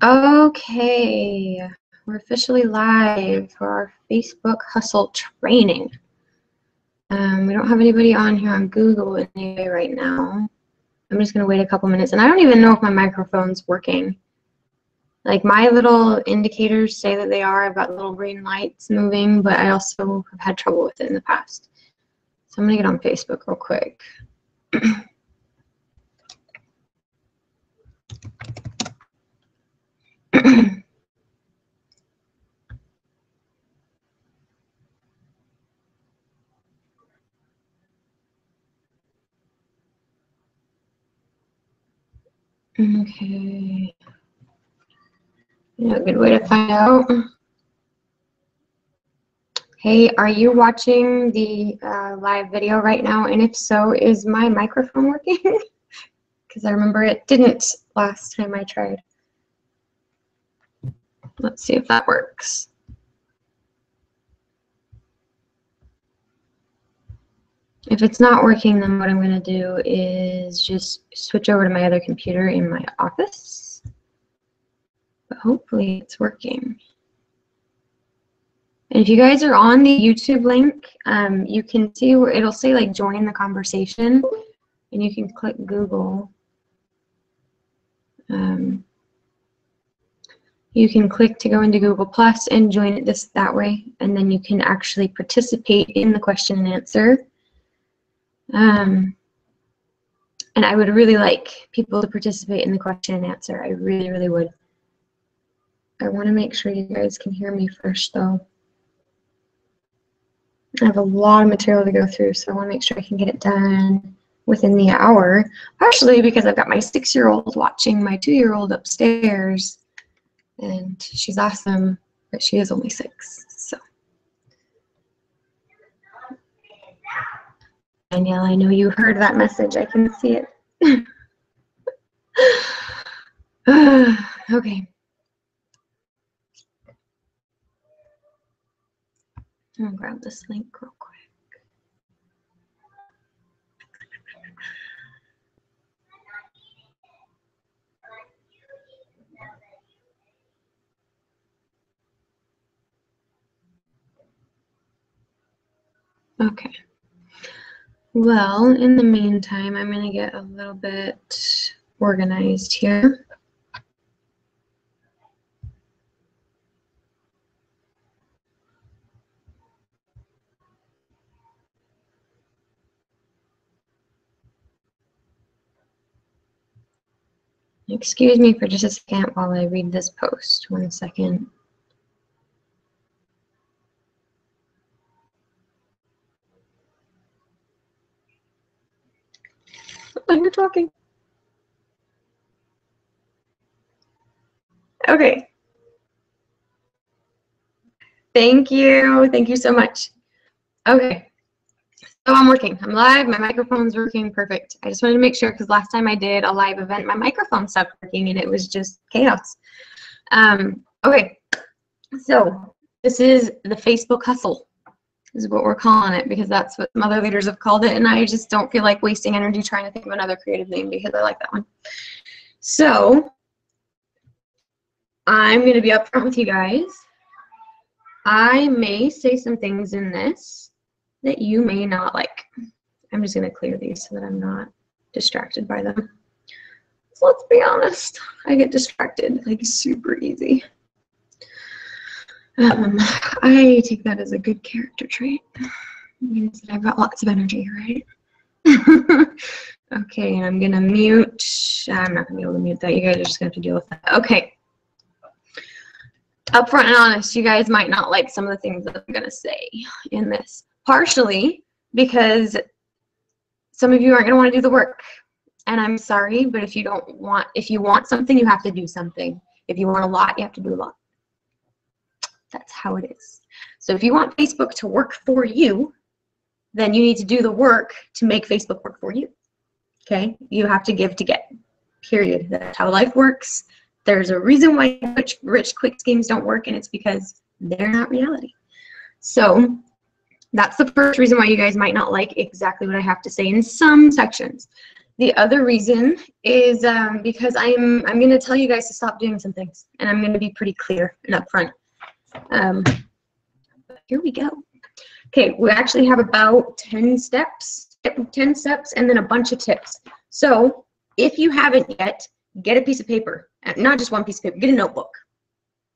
Okay, we're officially live for our Facebook Hustle training. We don't have anybody on here on Google anyway right now. I'm just gonna wait a couple minutes, and I don't even know if my microphone's working. Like, my little indicators say that they are. I've got little green lights moving, but I also have had trouble with it in the past. So I'm gonna get on Facebook real quick. Okay. Yeah, good way to find out. Hey, are you watching the live video right now? And if so, is my microphone working? Because I remember it didn't last time I tried. Let's see if that works. If it's not working, then what I'm going to do is just switch over to my other computer in my office. But hopefully it's working. And if you guys are on the YouTube link, you can see where it'll say like join the conversation, and you can click Google. You can click to go into Google Plus and join it that way, and then you can actually participate in the question and answer. And I would really like people to participate in the question and answer. I really, really would. I want to make sure you guys can hear me first, though. I have a lot of material to go through, so I want to make sure I can get it done within the hour, partially because I've got my 6-year-old watching my 2-year-old upstairs, and she's awesome, but she is only 6, so. Danielle, I know you heard that message. I can see it. Okay. I'm gonna grab this link real quick. Okay. Well, in the meantime, I'm gonna get a little bit organized here. Excuse me for just a second while I read this post. 1 second. You're talking. Okay. Thank you. Thank you so much. Okay. So I'm working. I'm live. My microphone's working. Perfect. I just wanted to make sure, because last time I did a live event, my microphone stopped working and it was just chaos. Okay. So this is the Facebook hustle. This is what we're calling it, because that's what some other leaders have called it, and I just don't feel like wasting energy trying to think of another creative name because I like that one. So I'm going to be upfront with you guys. I may say some things in this that you may not like. I'm just going to clear these so that I'm not distracted by them. So let's be honest, I get distracted like super easy. I take that as a good character trait. It means that I've got lots of energy, right? Okay, and I'm gonna mute. I'm not gonna be able to mute that. You guys are just gonna have to deal with that. Okay. Upfront and honest, you guys might not like some of the things that I'm gonna say in this. Partially because some of you aren't gonna want to do the work. And I'm sorry, but if you want something, you have to do something. If you want a lot, you have to do a lot. That's how it is. So if you want Facebook to work for you, then you need to do the work to make Facebook work for you. Okay? You have to give to get. Period. That's how life works. There's a reason why rich quick schemes don't work, and it's because they're not reality. So that's the first reason why you guys might not like exactly what I have to say in some sections. The other reason is because I'm going to tell you guys to stop doing some things, and I'm going to be pretty clear and upfront. Here we go. Okay, we actually have about 10 steps, and then a bunch of tips. So if you haven't yet, get a piece of paper, not just one piece of paper, get a notebook,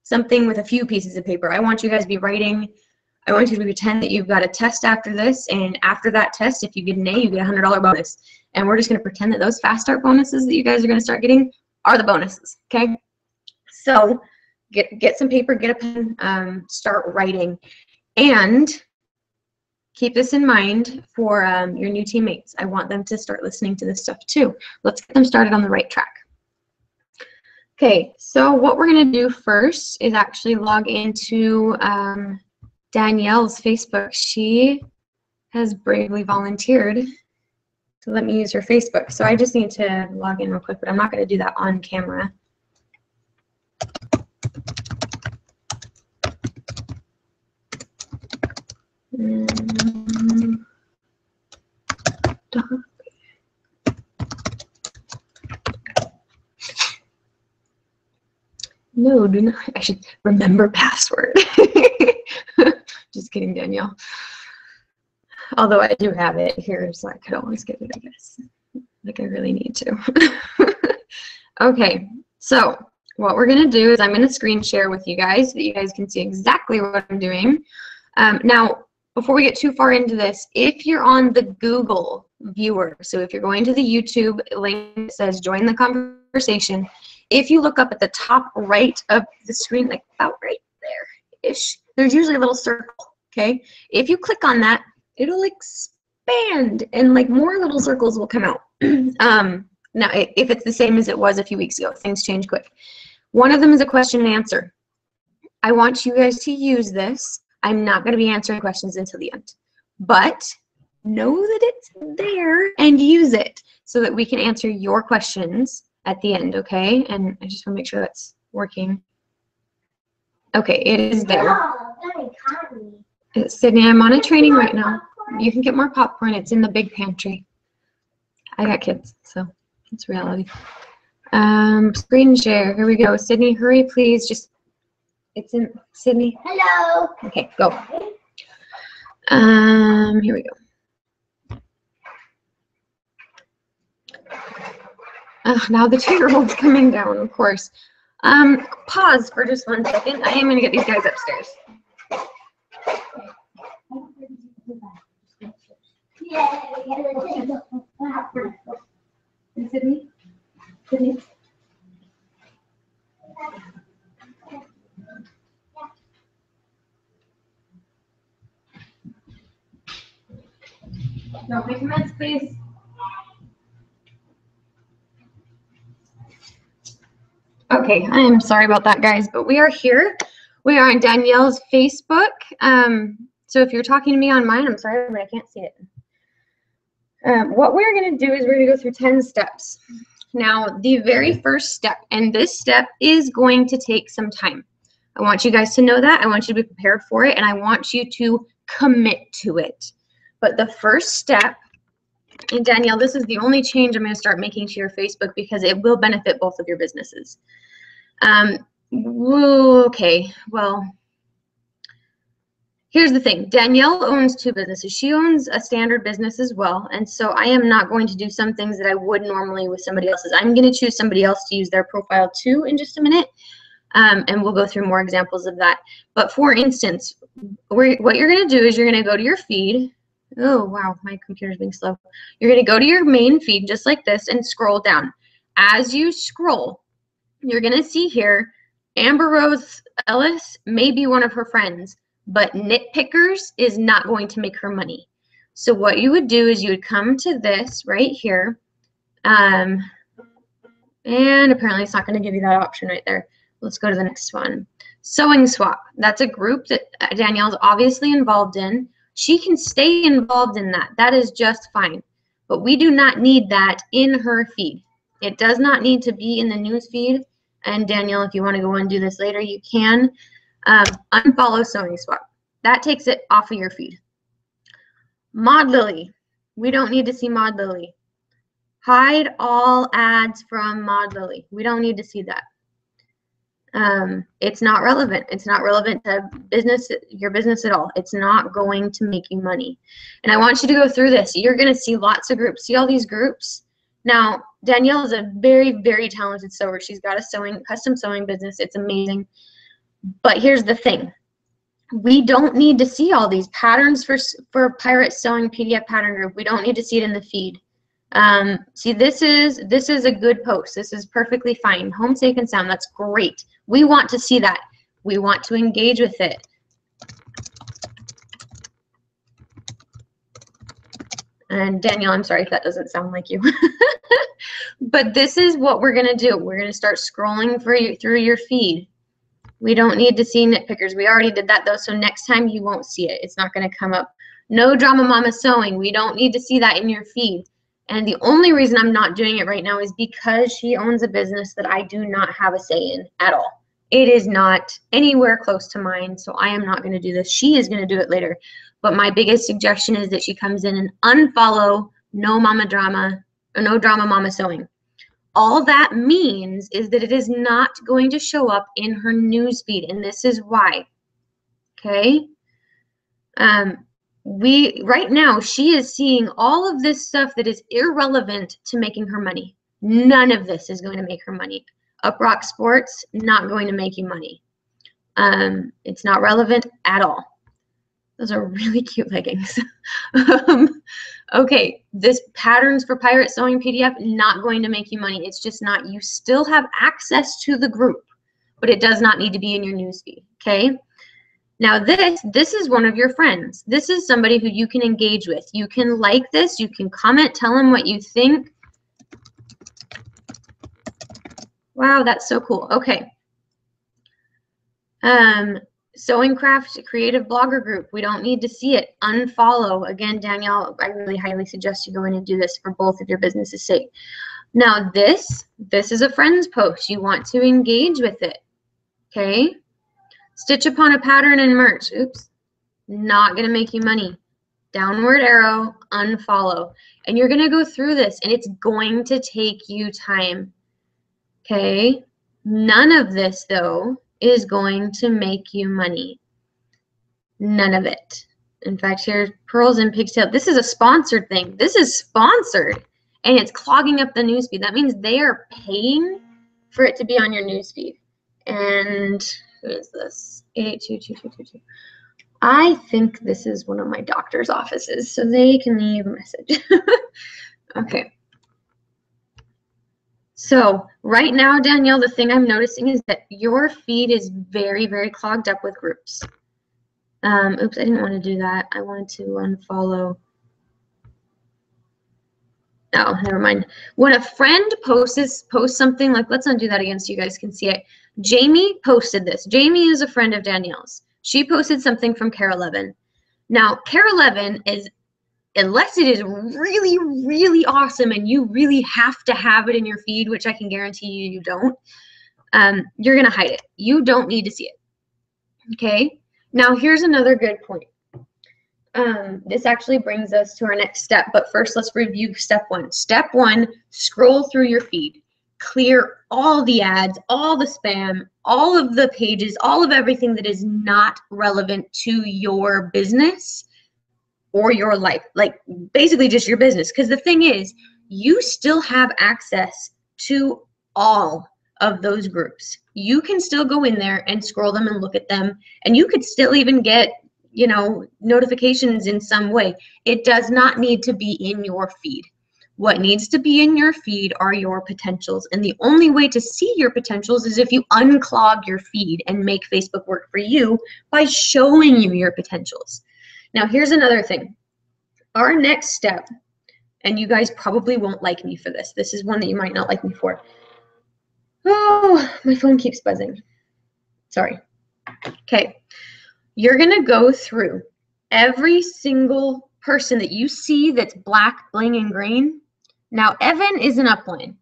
something with a few pieces of paper. I want you guys to be writing. I want you to pretend that you've got a test after this, and after that test, if you get an A, you get a $100 bonus. And we're just going to pretend that those fast start bonuses that you guys are going to start getting are the bonuses, okay? So get some paper, get a pen, start writing. And keep this in mind for your new teammates. I want them to start listening to this stuff too. Let's get them started on the right track. Okay, so what we're going to do first is actually log into Danielle's Facebook. She has bravely volunteered to let me use her Facebook. So I just need to log in real quick, but I'm not going to do that on camera. No, do not. I should remember password. Just kidding, Danielle. Although I do have it here, so I could always get it, I guess. Like I really need to. Okay, so what we're going to do is I'm going to screen share with you guys so that you guys can see exactly what I'm doing. Now, before we get too far into this, if you're on the Google viewer, so if you're going to the YouTube link that says join the conversation, if you look up at the top right of the screen, like about right there-ish, there's usually a little circle, okay? If you click on that, it'll expand and like more little circles will come out. Now, if it's the same as it was a few weeks ago, things change quick. One of them is a question and answer. I want you guys to use this. I'm not going to be answering questions until the end, but know that it's there and use it so that we can answer your questions at the end, okay? And I just want to make sure that's working. Okay, it is there. Sydney, I'm on a training right now. You can get more popcorn. It's in the big pantry. I got kids, so it's reality. Screen share. Here we go. Sydney, hurry, please. Just, it's in, Sydney. Hello. Okay, go. Here we go. Now the 2-year-old's coming down, of course. Pause for just 1 second. I am going to get these guys upstairs. Sydney? Sydney? No, make your meds, please. Okay, I am sorry about that, guys, but we are here. We are on Danielle's Facebook. So if you're talking to me on mine, I'm sorry, but I can't see it. What we're going to do is we're going to go through 10 steps. Now, the very first step, and this step is going to take some time. I want you guys to know that. I want you to be prepared for it, and I want you to commit to it. But the first step, and Danielle, this is the only change I'm going to start making to your Facebook because it will benefit both of your businesses. Okay, well, here's the thing. Danielle owns 2 businesses. She owns a standard business as well, and so I am not going to do some things that I would normally with somebody else's. I'm going to choose somebody else to use their profile too in just a minute, and we'll go through more examples of that. But for instance, what you're going to do is you're going to go to your feed. Oh, wow, my computer's being slow. You're going to go to your main feed just like this and scroll down. As you scroll, you're going to see here, Amber Rose Ellis may be one of her friends, but Nitpickers is not going to make her money. So what you would do is you would come to this right here, and apparently it's not going to give you that option right there. Let's go to the next one. Sewing Swap. That's a group that Danielle's obviously involved in. She can stay involved in that. That is just fine. But we do not need that in her feed. It does not need to be in the news feed. And Danielle, if you want to go and do this later, you can. Unfollow Sewing Swap. That takes it off of your feed. Maud Lily. We don't need to see Maud Lily. Hide all ads from Maud Lily. We don't need to see that. It's not relevant. It's not relevant to your business at all. It's not going to make you money. And I want you to go through this. You're going to see lots of groups. See all these groups? Now, Danielle is a very, very talented sewer. She's got a custom sewing business. It's amazing. But here's the thing. We don't need to see all these patterns for Pirate Sewing PDF pattern group. We don't need to see it in the feed. See, this is a good post. This is perfectly fine. Home safe and sound. That's great. We want to see that. We want to engage with it. And Danielle, I'm sorry if that doesn't sound like you. But this is what we're going to do. We're going to start scrolling through your feed. We don't need to see nitpickers. We already did that though, so next time you won't see it. It's not going to come up. No drama mama sewing. We don't need to see that in your feed. And the only reason I'm not doing it right now is because she owns a business that I do not have a say in at all. It is not anywhere close to mine, so I am not going to do this. She is going to do it later. But my biggest suggestion is that she comes in and unfollow no mama drama or no drama mama sewing. All that means is that it is not going to show up in her newsfeed, and this is why. Okay? Right now, she is seeing all of this stuff that is irrelevant to making her money. None of this is going to make her money. Uprock Sports, not going to make you money. It's not relevant at all. Those are really cute leggings. Okay, this Patterns for Pirate Sewing PDF, not going to make you money. It's just not. You still have access to the group, but it does not need to be in your newsfeed, okay? Now this is one of your friends. This is somebody who you can engage with. You can like this, you can comment, tell them what you think. Wow, that's so cool. Okay. Sewing Craft Creative Blogger Group. We don't need to see it. Unfollow. Again, Danielle, I really highly suggest you go in and do this for both of your businesses' sake. Now this is a friend's post. You want to engage with it. Okay? Stitch upon a pattern and merch. Oops. Not going to make you money. Downward arrow, unfollow. And you're going to go through this, and it's going to take you time. Okay? None of this, though, is going to make you money. None of it. In fact, here's Pearls and Pigtail. This is a sponsored thing. This is sponsored, and it's clogging up the newsfeed. That means they are paying for it to be on your newsfeed. And who is this? 8822222. I think this is one of my doctor's offices, so they can leave a message. Okay. So right now, Danielle, the thing I'm noticing is that your feed is very, very clogged up with groups. Oops, I didn't want to do that. I wanted to unfollow. Oh, never mind. When a friend posts something, like, let's undo that again so you guys can see it. Jamie posted this. Jamie is a friend of Danielle's. She posted something from Care 11. Now, Care 11 is, unless it is really, really awesome and you really have to have it in your feed, which I can guarantee you don't, you're going to hide it. You don't need to see it. Okay? Now, here's another good point. This actually brings us to our next step, but first let's review step one. Step one, scroll through your feed. Clear all the ads, all the spam, all of the pages, all of everything that is not relevant to your business or your life, like basically just your business. Because the thing is, you still have access to all of those groups. You can still go in there and scroll them and look at them, and you could still even get, you know, notifications in some way. It does not need to be in your feed. What needs to be in your feed are your potentials, and the only way to see your potentials is if you unclog your feed and make Facebook work for you by showing you your potentials. Now, here's another thing. Our next step, and you guys probably won't like me for this. This is one that you might not like me for. Oh, my phone keeps buzzing. Sorry. Okay. You're going to go through every single person that you see that's black, bling, and green. Now, Evan is an upline,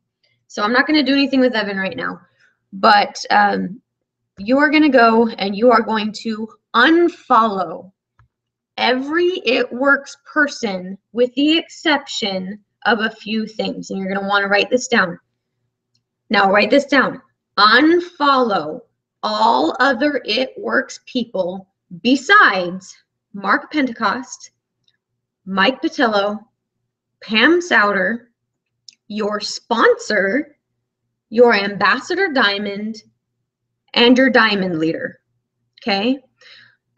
so I'm not going to do anything with Evan right now. But you are going to go and you are going to unfollow every It Works person with the exception of a few things, and you're going to want to write this down. Now write this down. Unfollow all other It Works people besides Mark Pentecost, Mike Patillo, Pam Souter, your sponsor, your ambassador diamond, and your diamond leader. Okay?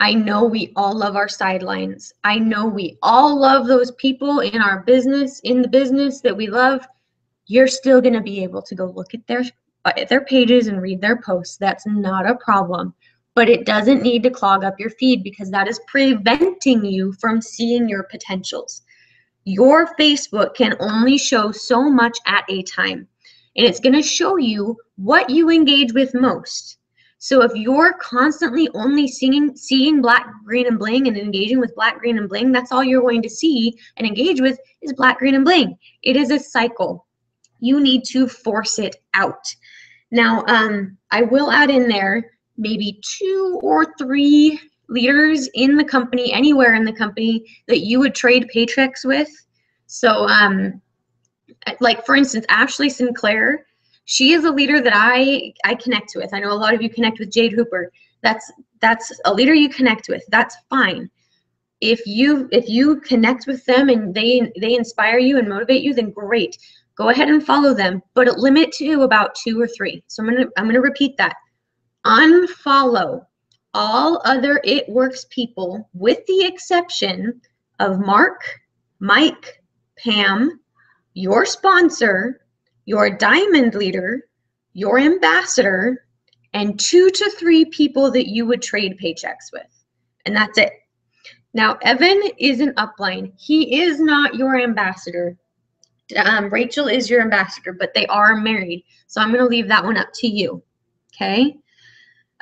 I know we all love our sidelines. I know we all love those people in our business, in the business that we love. You're still going to be able to go look at their pages and read their posts. That's not a problem. But it doesn't need to clog up your feed, because that is preventing you from seeing your potentials. Your Facebook can only show so much at a time, and it's going to show you what you engage with most. So if you're constantly only seeing black, green, and bling and engaging with black, green, and bling, that's all you're going to see and engage with is black, green, and bling. It is a cycle. You need to force it out. Now, I will add in there maybe 2 or 3 leaders in the company, anywhere in the company, that you would trade paychecks with. So, like for instance, Ashley Sinclair, she is a leader that I connect with. I know a lot of you connect with Jade Hooper. That's a leader you connect with. That's fine. If you connect with them and they inspire you and motivate you, then great. Go ahead and follow them, but limit to about 2 or 3. So I'm gonna repeat that. Unfollow all other It Works people with the exception of Mark, Mike, Pam, your sponsor, your diamond leader, your ambassador, and 2 to 3 people that you would trade paychecks with. And that's it. Now, Evan is an upline. He is not your ambassador. Rachel is your ambassador, but they are married. So I'm going to leave that one up to you. Okay.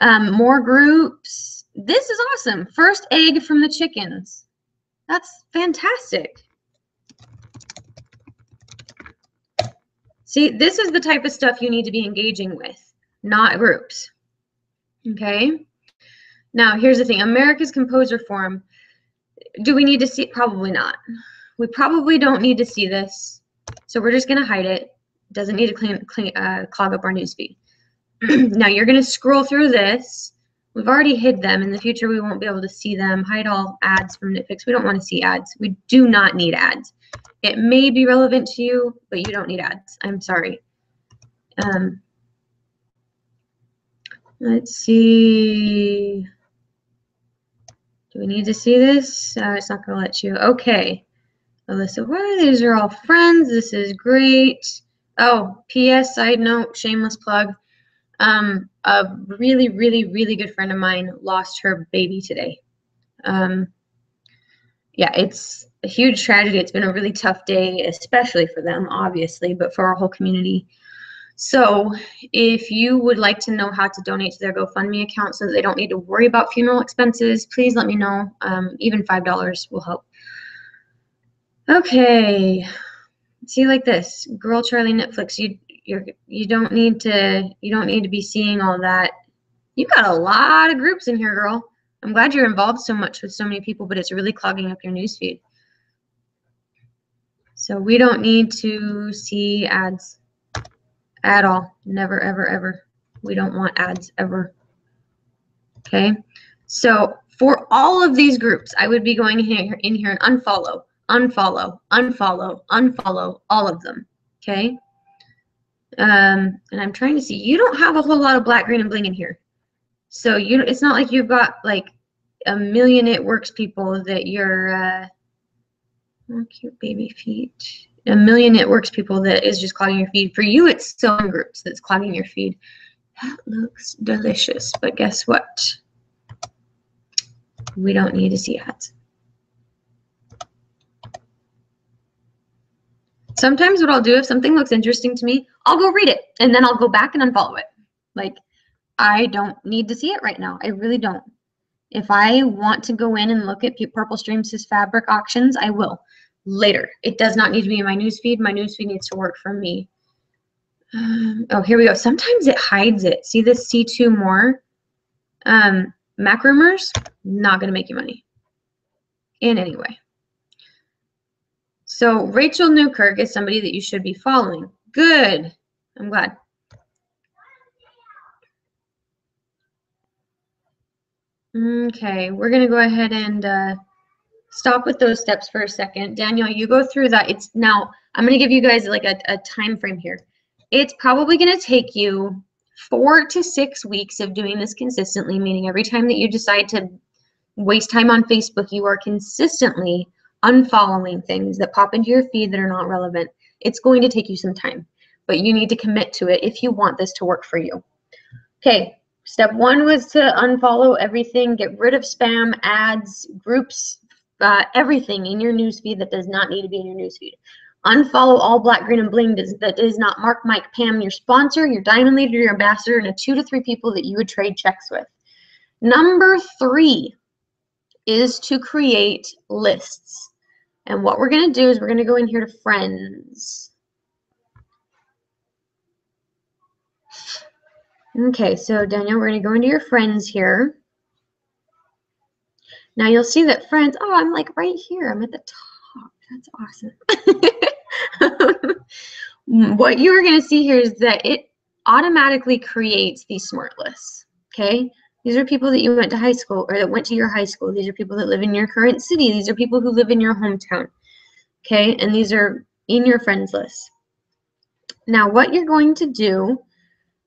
More groups. This is awesome. First egg from the chickens. That's fantastic. See, this is the type of stuff you need to be engaging with, not groups. Okay. Now, here's the thing. America's Composer Forum. Do we need to see it? Probably not. We probably don't need to see this. So we're just going to hide it. Doesn't need to clog up our newsfeed. Now you're going to scroll through this. We've already hid them. In the future, we won't be able to see them. Hide all ads from nitpicks. We don't want to see ads. We do not need ads. It may be relevant to you, but you don't need ads. I'm sorry. Let's see. Do we need to see this? It's not going to let you. Okay. Alyssa, well, these are all friends. This is great. Oh, P.S. side note, shameless plug. A really, really, really good friend of mine lost her baby today. Yeah, it's a huge tragedy. It's been a really tough day, especially for them, obviously, but for our whole community. So if you would like to know how to donate to their GoFundMe account so that they don't need to worry about funeral expenses, please let me know. Even $5 will help. Okay. See, like this, Girl Charlie Netflix. You don't need to be seeing all that. You got a lot of groups in here, girl. I'm glad you're involved so much with so many people, but it's really clogging up your newsfeed. So we don't need to see ads at all. Never, ever, ever. We don't want ads ever. Okay. So for all of these groups, I would be going in here and unfollow, unfollow, unfollow, unfollow all of them. Okay. And I'm trying to see. You don't have a whole lot of black, green, and bling in here. So it's not like you've got like a million It Works people that you're oh, cute baby feet. A million It Works people that is just clogging your feed. For you, it's sewing groups that's clogging your feed. That looks delicious, but guess what? We don't need to see ads. Sometimes what I'll do, if something looks interesting to me, I'll go read it, and then I'll go back and unfollow it. Like, I don't need to see it right now. I really don't. If I want to go in and look at Purple Streams' fabric auctions, I will later. It does not need to be in my newsfeed. My newsfeed needs to work for me. Oh, here we go. Sometimes it hides it. See this C2 more? Mac rumors, not going to make you money in any way. So Rachel Newkirk is somebody that you should be following. Good. I'm glad. Okay, we're going to go ahead and stop with those steps for a second. Daniel, you go through that. It's now, I'm going to give you guys like a time frame here. It's probably going to take you 4 to 6 weeks of doing this consistently, meaning every time that you decide to waste time on Facebook, you are consistently unfollowing things that pop into your feed that are not relevant. It's going to take you some time, but you need to commit to it if you want this to work for you. Okay, step 1 was to unfollow everything, get rid of spam, ads, groups, everything in your newsfeed that does not need to be in your newsfeed. Unfollow all black, green, and bling that does not mark Mike, Pam, your sponsor, your diamond leader, your ambassador, and 2 to 3 people that you would trade checks with. Number 3 is to create lists. And what we're going to do is we're going to go in here to friends. Okay, so Daniel, we're going to go into your friends here. Now you'll see that friends, oh, I'm like right here. I'm at the top. That's awesome. What you are going to see here is that it automatically creates these smart lists. Okay, these are people that you went to high school or that went to your high school. These are people that live in your current city. These are people who live in your hometown. Okay, and these are in your friends list. Now what you're going to do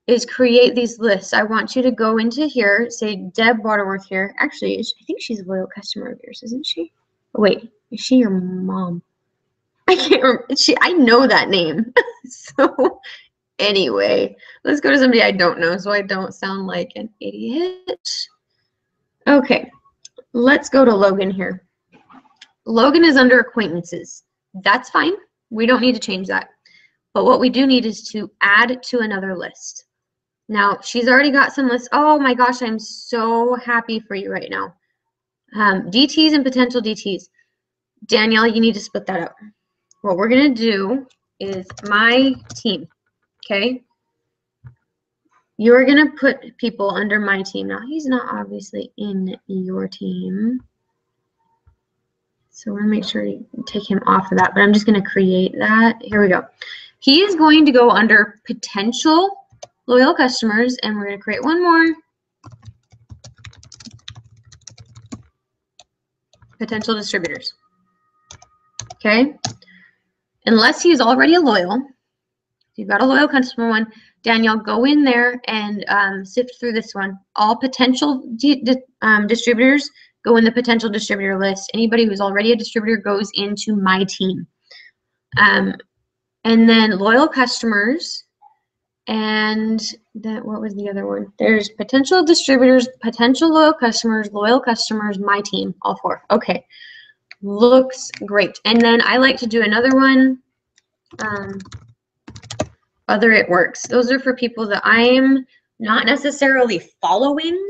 is create these lists. I want you to go into here, say Deb Waterworth here. Actually, I think she's a loyal customer of yours, isn't she? Oh, wait, is she your mom? I can't remember. I know that name. So anyway, let's go to somebody I don't know so I don't sound like an idiot. Okay, let's go to Logan here. Logan is under acquaintances. That's fine. We don't need to change that. But what we do need is to add to another list. Now, she's already got some lists. Oh my gosh, I'm so happy for you right now. DTs and potential DTs. Danielle, you need to split that up. What we're going to do is my team, okay? You're going to put people under my team. Now, he's not obviously in your team. So we're going to make sure you take him off of that. But I'm just going to create that. Here we go. He is going to go under potential loyal customers, and we're going to create one more. Potential distributors. Okay? Unless he's already a loyal. If you've got a loyal customer one, Danielle, go in there and sift through this one. All potential distributors go in the potential distributor list. Anybody who's already a distributor goes into my team. And then loyal customers, and that, what was the other one? There's potential distributors, potential loyal customers, my team, all 4. Okay, looks great. And then I like to do another one, other it works. Those are for people that I'm not necessarily following,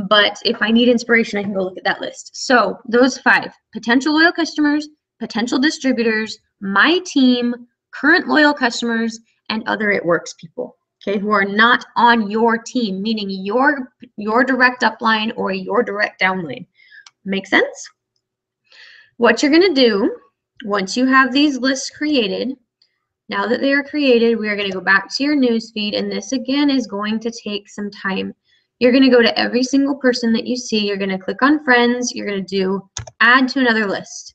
but if I need inspiration, I can go look at that list. So those 5, potential loyal customers, potential distributors, my team, current loyal customers, and other it works people, okay, who are not on your team, meaning your direct upline or your direct downline. Make sense? What you're going to do once you have these lists created, now that they are created, we are going to go back to your newsfeed, and this again is going to take some time. You're going to go to every single person that you see. You're going to click on friends. You're going to do add to another list.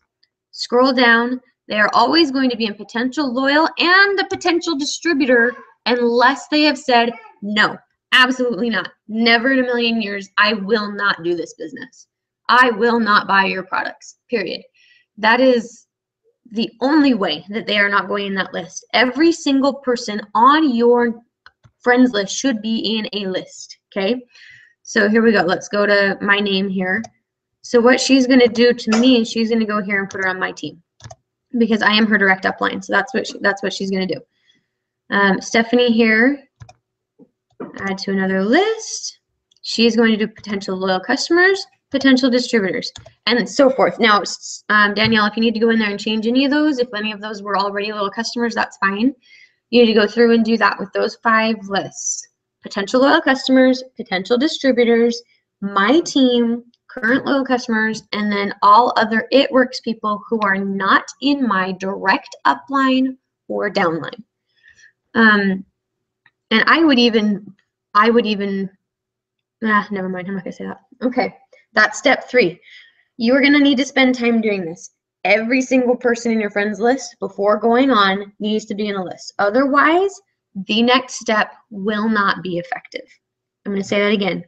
Scroll down. They are always going to be in potential loyal and the potential distributor unless they have said, no, absolutely not. Never in a million years, I will not do this business. I will not buy your products, period. That is the only way that they are not going in that list. Every single person on your friends list should be in a list, okay? So here we go. Let's go to my name here. So what she's going to do to me is she's going to go here and put her on my team, because I am her direct upline. So that's what she's going to do. Stephanie here, add to another list. She's going to do potential loyal customers, potential distributors, and so forth. Now, Danielle, if you need to go in there and change any of those, if any of those were already loyal customers, that's fine. You need to go through and do that with those 5 lists. Potential loyal customers, potential distributors, my team, current loyal customers, and then all other It Works people who are not in my direct upline or downline. And I would even, never mind, I'm not gonna say that. Okay, that's step 3. You are gonna need to spend time doing this. Every single person in your friends list before going on needs to be in a list. Otherwise, the next step will not be effective. I'm gonna say that again.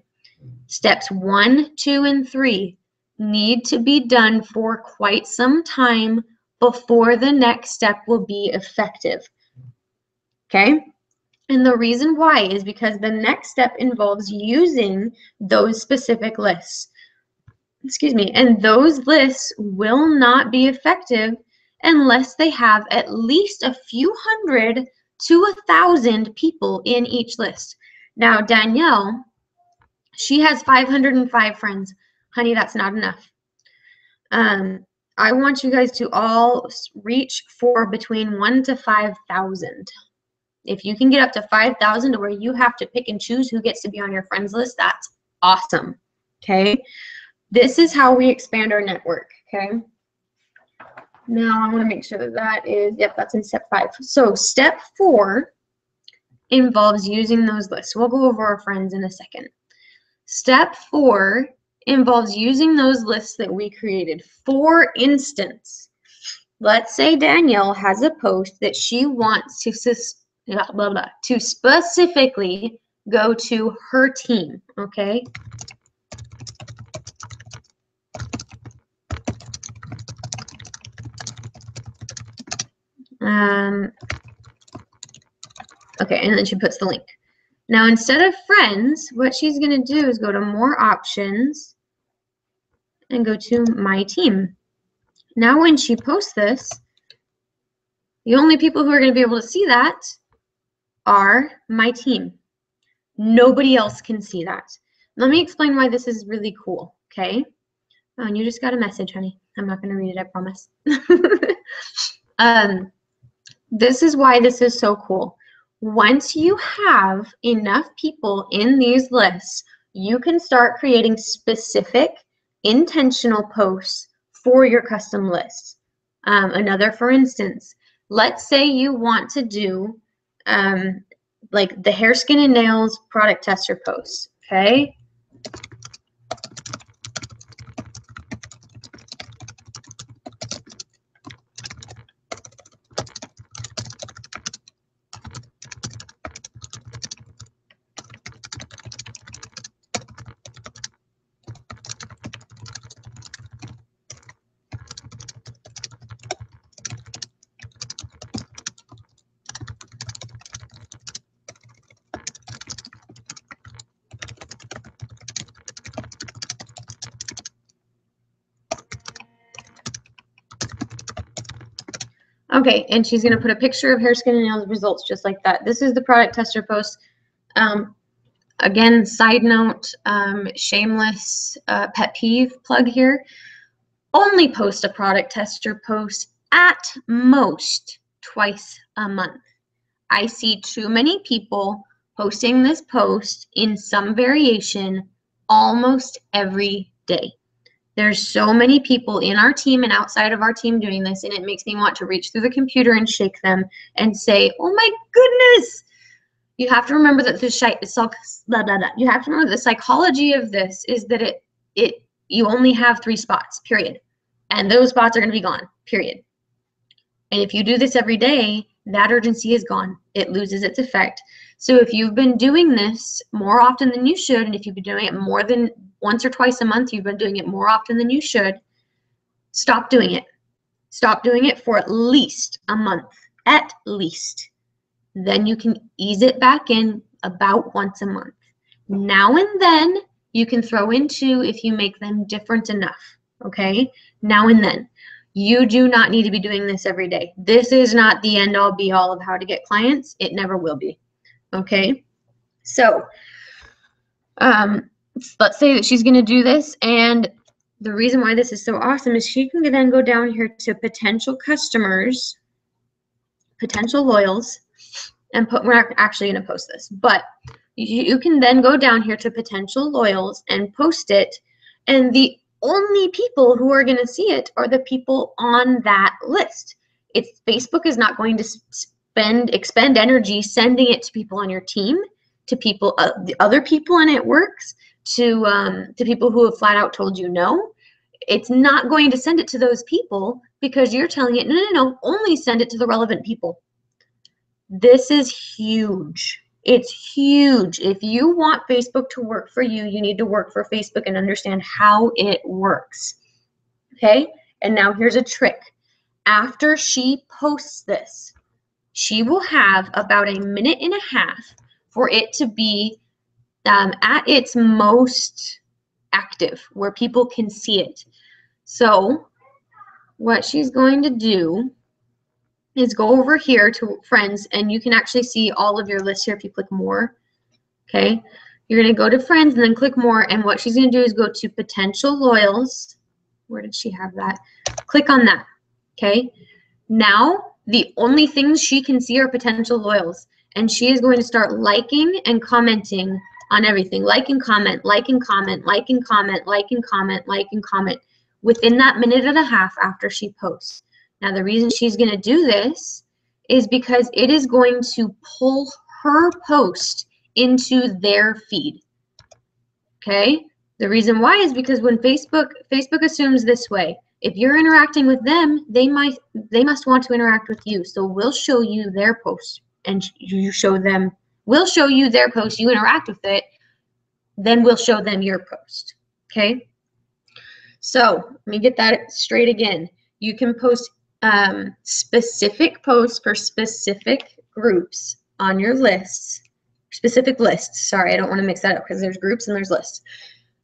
Steps 1, 2, and 3 need to be done for quite some time before the next step will be effective. Okay? And the reason why is because the next step involves using those specific lists. Excuse me. And those lists will not be effective unless they have at least a few hundred to 1,000 people in each list. Now, Danielle, she has 505 friends. Honey, that's not enough. I want you guys to all reach for between 1,000 to 5,000. If you can get up to 5,000 to where you have to pick and choose who gets to be on your friends list, that's awesome. Okay? This is how we expand our network. Okay? Now I want to make sure that that is, yep, that's in step 5. So step 4 involves using those lists. We'll go over our friends in a second. Step 4 involves using those lists that we created. For instance, let's say Danielle has a post that she wants to specifically go to her team, okay? Okay, and then she puts the link. Now, instead of friends, what she's going to do is go to more options and go to my team. Now, when she posts this, the only people who are going to be able to see that are my team. Nobody else can see that. Let me explain why this is really cool, okay? Oh, and you just got a message, honey. I'm not going to read it, I promise. This is why this is so cool. Once you have enough people in these lists, you can start creating specific, intentional posts for your custom lists. Another, for instance, let's say you want to do like the hair, skin, and nails product tester posts, okay? Okay, and she's going to put a picture of hair, skin, and nails results just like that. This is the product tester post. Again, side note, shameless pet peeve plug here. Only post a product tester post at most twice a month. I see too many people posting this post in some variation almost every day. There's so many people in our team and outside of our team doing this, and it makes me want to reach through the computer and shake them and say, oh my goodness. You have to remember that you have to remember the psychology of this is that you only have 3 spots, period. And those spots are going to be gone, period. And if you do this every day, that urgency is gone. It loses its effect. So if you've been doing this more often than you should, and if you've been doing it more than once or twice a month, you've been doing it more often than you should, stop doing it. Stop doing it for at least a month, at least. Then you can ease it back in about once a month. Now and then, you can throw in 2 if you make them different enough, okay? Now and then. You do not need to be doing this every day. This is not the end-all be-all of how to get clients. It never will be, okay? So, let's say that she's going to do this, and the reason why this is so awesome is she can then go down here to potential customers, potential loyals, and we're not actually going to post this, but you can then go down here to potential loyals and post it And the only people who are going to see it are the people on that list. It's Facebook is not going to expend energy sending it to people on your team, to people, the other people in it works, to people who have flat out told you no. It's not going to send it to those people because you're telling it, no, only send it to the relevant people. This is huge. It's huge. If you want Facebook to work for you, you need to work for Facebook and understand how it works. Okay? And now here's a trick. After she posts this, she will have about 1.5 minutes for it to be at its most active, where people can see it. So what she's going to do is go over here to friends, and you can actually see all of your lists here if you click more. Okay, you're going to go to friends and then click more, and what she's going to do is go to potential loyals. Where did she have that? Click on that. Okay, now the only things she can see are potential loyals, and she is going to start liking and commenting on everything. Like and comment, like and comment, like and comment, like and comment, like and comment within that 1.5 minutes after she posts. Now, the reason she's going to do this is because it is going to pull her post into their feed. Okay? The reason why is because when Facebook assumes this way. If you're interacting with them, they must want to interact with you. So we'll show you their post, and you show them. We'll show you their post. You interact with it, then we'll show them your post. Okay? So let me get that straight again. You can post specific posts for specific groups on your lists, specific lists. Sorry, I don't want to mix that up because there's groups and there's lists.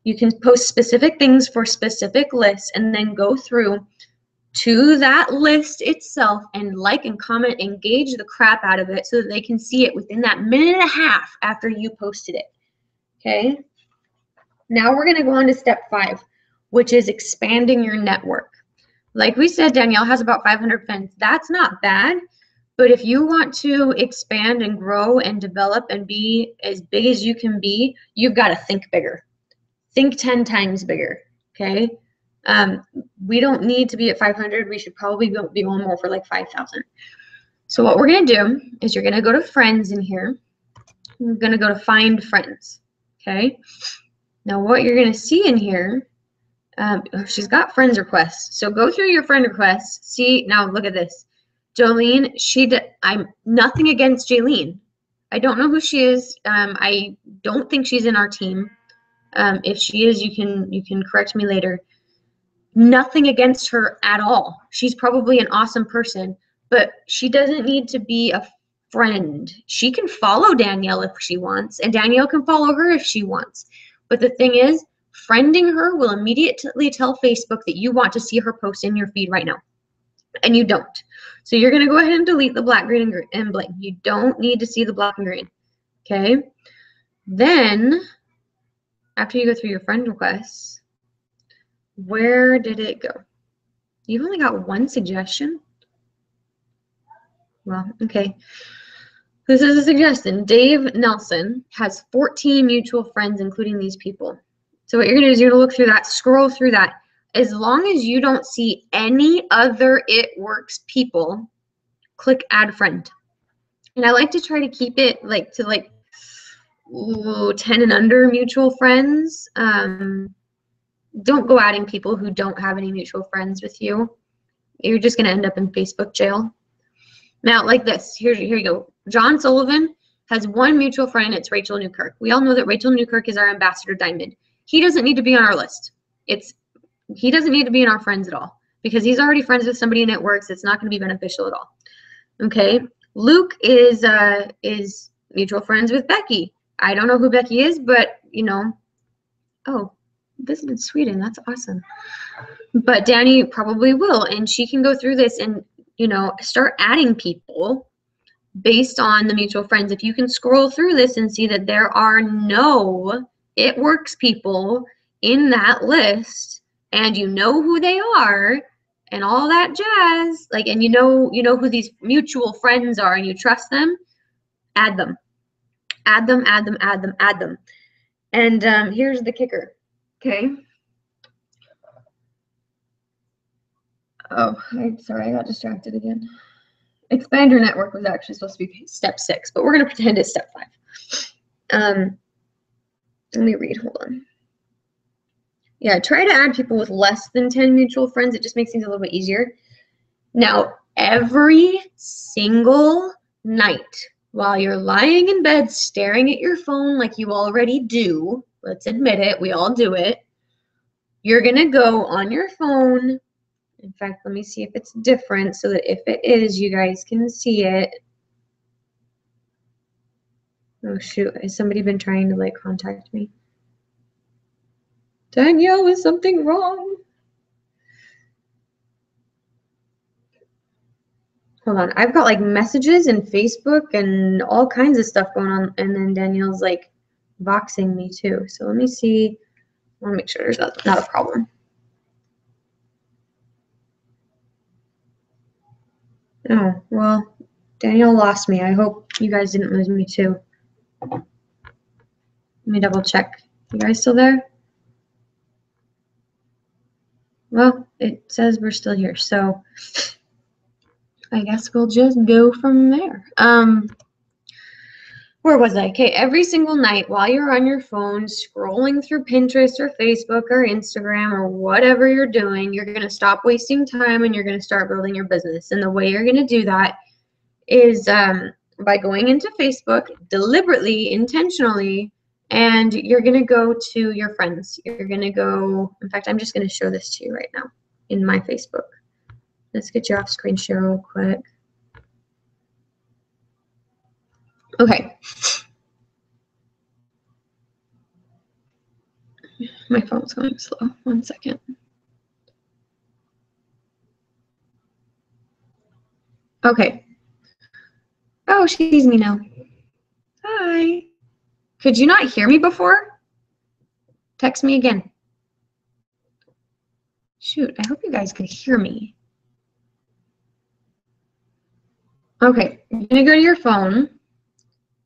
You can post specific things for specific lists and then go through to that list itself and like and comment, engage the crap out of it so that they can see it within that 1.5 minutes after you posted it. Okay? Now we're going to go on to step 5, which is expanding your network. Like we said, Danielle has about 500 friends. That's not bad, but if you want to expand and grow and develop and be as big as you can be, you've got to think bigger. Think 10 times bigger, okay? We don't need to be at 500. We should probably be going more for like 5,000. So what we're going to do is you're going to go to friends in here. You're going to go to find friends, okay? Now what you're going to see in here, she's got friends requests. So go through your friend requests. See, now look at this. Jolene, I'm nothing against Jaylene. I don't know who she is. I don't think she's in our team. If she is, you can correct me later. Nothing against her at all. She's probably an awesome person, but she doesn't need to be a friend. She can follow Danielle if she wants, and Danielle can follow her if she wants. But the thing is, friending her will immediately tell Facebook that you want to see her post in your feed right now, and you don't. So you're going to go ahead and delete the black, green, and blank. You don't need to see the black and green, okay? Then, after you go through your friend requests, where did it go? You've only got one suggestion? Well, okay. This is a suggestion. Dave Nelson has 14 mutual friends, including these people. So what you're going to do is you're going to look through that, scroll through that. As long as you don't see any other It Works people, click Add Friend. And I like to try to keep it like to 10 and under mutual friends. Don't go adding people who don't have any mutual friends with you. You're just going to end up in Facebook jail. Now, like this. Here you go. John Sullivan has one mutual friend. It's Rachel Newkirk. We all know that Rachel Newkirk is our ambassador diamond. He doesn't need to be on our list. He doesn't need to be in our friends at all because he's already friends with somebody and it works. It's not going to be beneficial at all. Okay. Luke is mutual friends with Becky. I don't know who Becky is, but you know, oh, visited Sweden. That's awesome. But Danny probably will, and she can go through this and, you know, start adding people based on the mutual friends. If you can scroll through this and see that there are no It Works people in that list, and you know who they are and all that jazz, like, and you know who these mutual friends are and you trust them, add them. Add them, add them, add them, add them. And here's the kicker, okay? Oh, I'm sorry, I got distracted again. Expand your network was actually supposed to be step 6, but we're going to pretend it's step 5. Let me read, hold on. Yeah, try to add people with less than 10 mutual friends. It just makes things a little bit easier. Now, every single night while you're lying in bed staring at your phone like you already do, let's admit it, we all do it, you're going to go on your phone. In fact, let me see if it's different so that if it is, you guys can see it. Oh, shoot. Has somebody been trying to, like, contact me? Danielle, is something wrong? Hold on. I've got, like, messages and Facebook and all kinds of stuff going on. And then Danielle's, like, boxing me, too. So let me see. I want to make sure there's not a problem. Oh, well, Danielle lost me. I hope you guys didn't lose me, too. Let me double check. You guys still there? Well, it says we're still here, so I guess we'll just go from there. Where was I? Okay, every single night while you're on your phone scrolling through Pinterest or Facebook or Instagram or whatever you're doing, you're going to stop wasting time and you're going to start building your business. And the way you're going to do that is by going into Facebook deliberately, intentionally, and you're going to go to your friends. You're going to go, in fact, I'm just going to show this to you right now in my Facebook. Let's get you off screen share real quick. Okay. My phone's going slow. 1 second. Okay. Oh, she sees me now. Hi. Could you not hear me before? Text me again. Shoot, I hope you guys could hear me. Okay, you're going to go to your phone.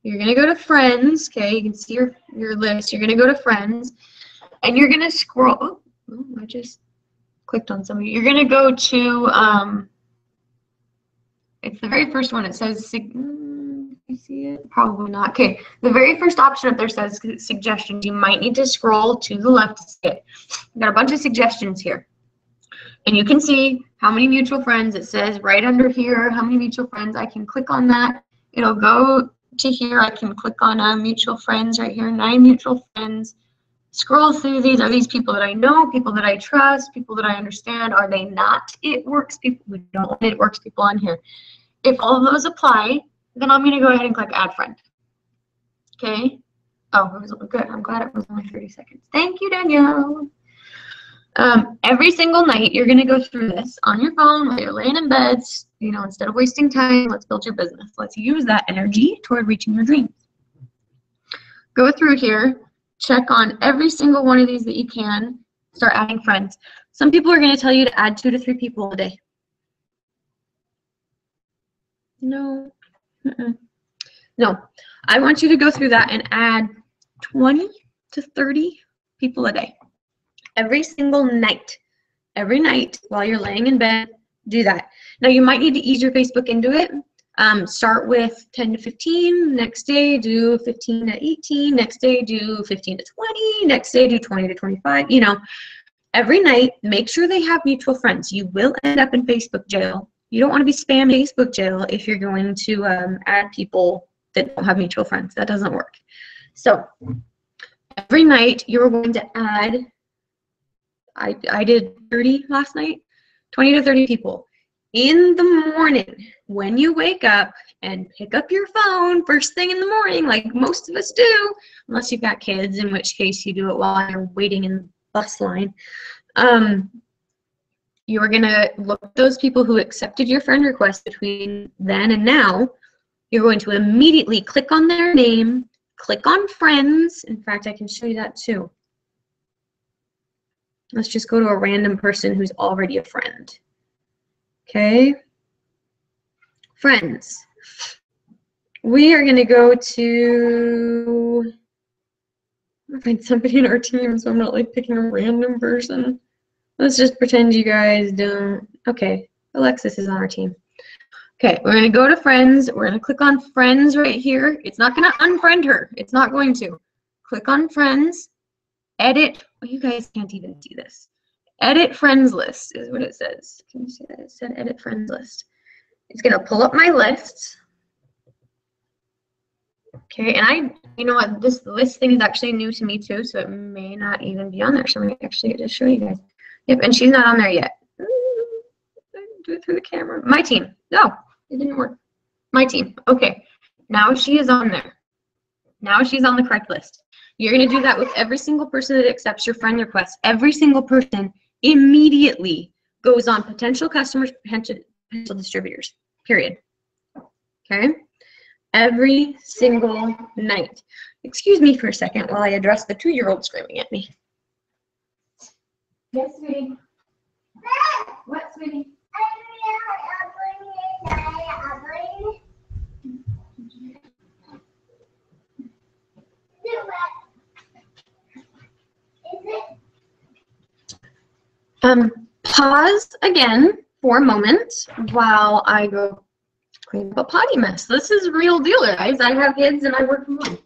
You're going to go to friends. Okay, you can see your list. You're going to go to friends. And you're going to scroll. Oh, I just clicked on somebody. You're going to go to, it's the very first one. It says, you see it? Probably not. Okay, the very first option up there says suggestions. You might need to scroll to the left to see it. I've got a bunch of suggestions here. And you can see how many mutual friends. It says right under here how many mutual friends. I can click on that. It'll go to here. I can click on mutual friends right here, 9 mutual friends. Scroll through these. Are these people that I know, people that I trust, people that I understand? Are they not It Works people? We don't want It Works people on here. If all of those apply, then I'm going to go ahead and click Add Friend. Okay. Oh, it was good. I'm glad it was only 30 seconds. Thank you, Danielle. Every single night, you're going to go through this on your phone while you're laying in bed. You know, instead of wasting time, let's build your business. Let's use that energy toward reaching your dreams. Go through here. Check on every single one of these that you can. Start adding friends. Some people are going to tell you to add 2 to 3 people a day. No. No. I want you to go through that and add 20 to 30 people a day. Every single night. Every night while you're laying in bed, do that. Now, you might need to ease your Facebook into it. Start with 10 to 15. Next day, do 15 to 18. Next day, do 15 to 20. Next day, do 20 to 25. You know, every night, make sure they have mutual friends. You will end up in Facebook jail. You don't want to be spamming Facebook jail if you're going to add people that don't have mutual friends. That doesn't work. So every night, you're going to add, I did 30 last night, 20 to 30 people. In the morning, when you wake up and pick up your phone first thing in the morning, like most of us do, unless you've got kids, in which case you do it while you're waiting in the bus line, you're going to look at those people who accepted your friend request between then and now. You're going to immediately click on their name, click on friends. In fact, I can show you that too. Let's just go to a random person who's already a friend. Okay. Friends. We are going to go to, I'll find somebody in our team so I'm not like picking a random person. Let's just pretend you guys don't. Okay, Alexis is on our team. Okay, we're gonna go to friends. We're gonna click on friends right here. It's not gonna unfriend her. It's not going to. Click on friends, edit. Well, you guys can't even see this. Edit friends list is what it says. Can you see that? It said edit friends list. It's gonna pull up my lists. Okay, and you know what, this list thing is actually new to me too, so it may not even be on there. So I'm gonna actually just show you guys. Yep, and she's not on there yet. Do it through the camera. My team. No, it didn't work. My team. Okay, now she is on there. Now she's on the correct list. You're gonna do that with every single person that accepts your friend request. Every single person immediately goes on potential customers, potential distributors, period. Okay? Every single night. Excuse me for a second while I address the 2-year-old screaming at me. Yes, sweetie. What, sweetie? Pause again for a moment while I go clean up a potty mess. This is real deal, guys. I have kids and I work from home.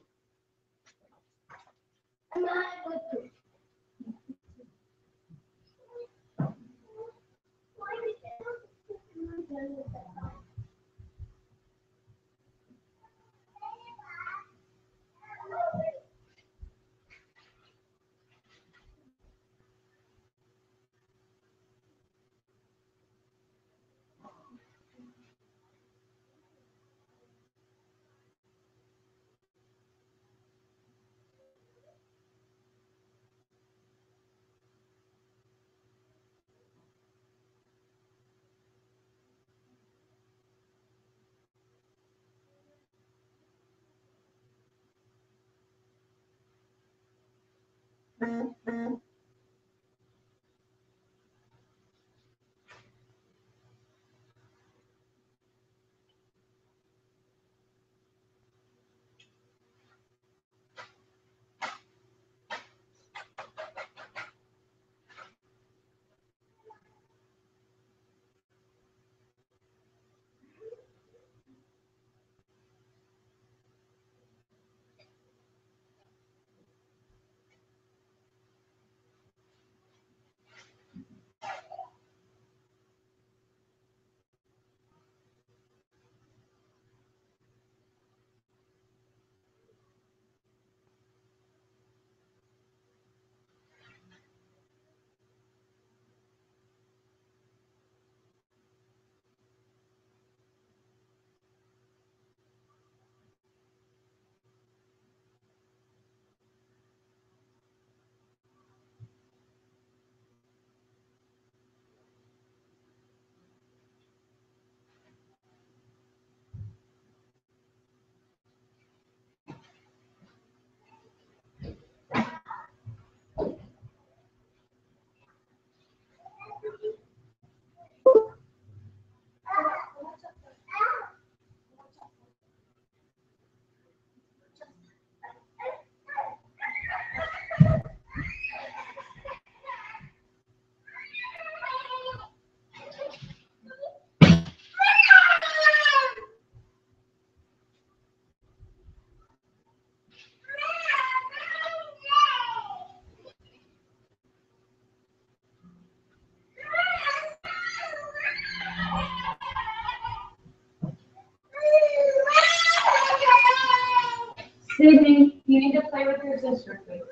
Sydney, you need to play with your sister, please.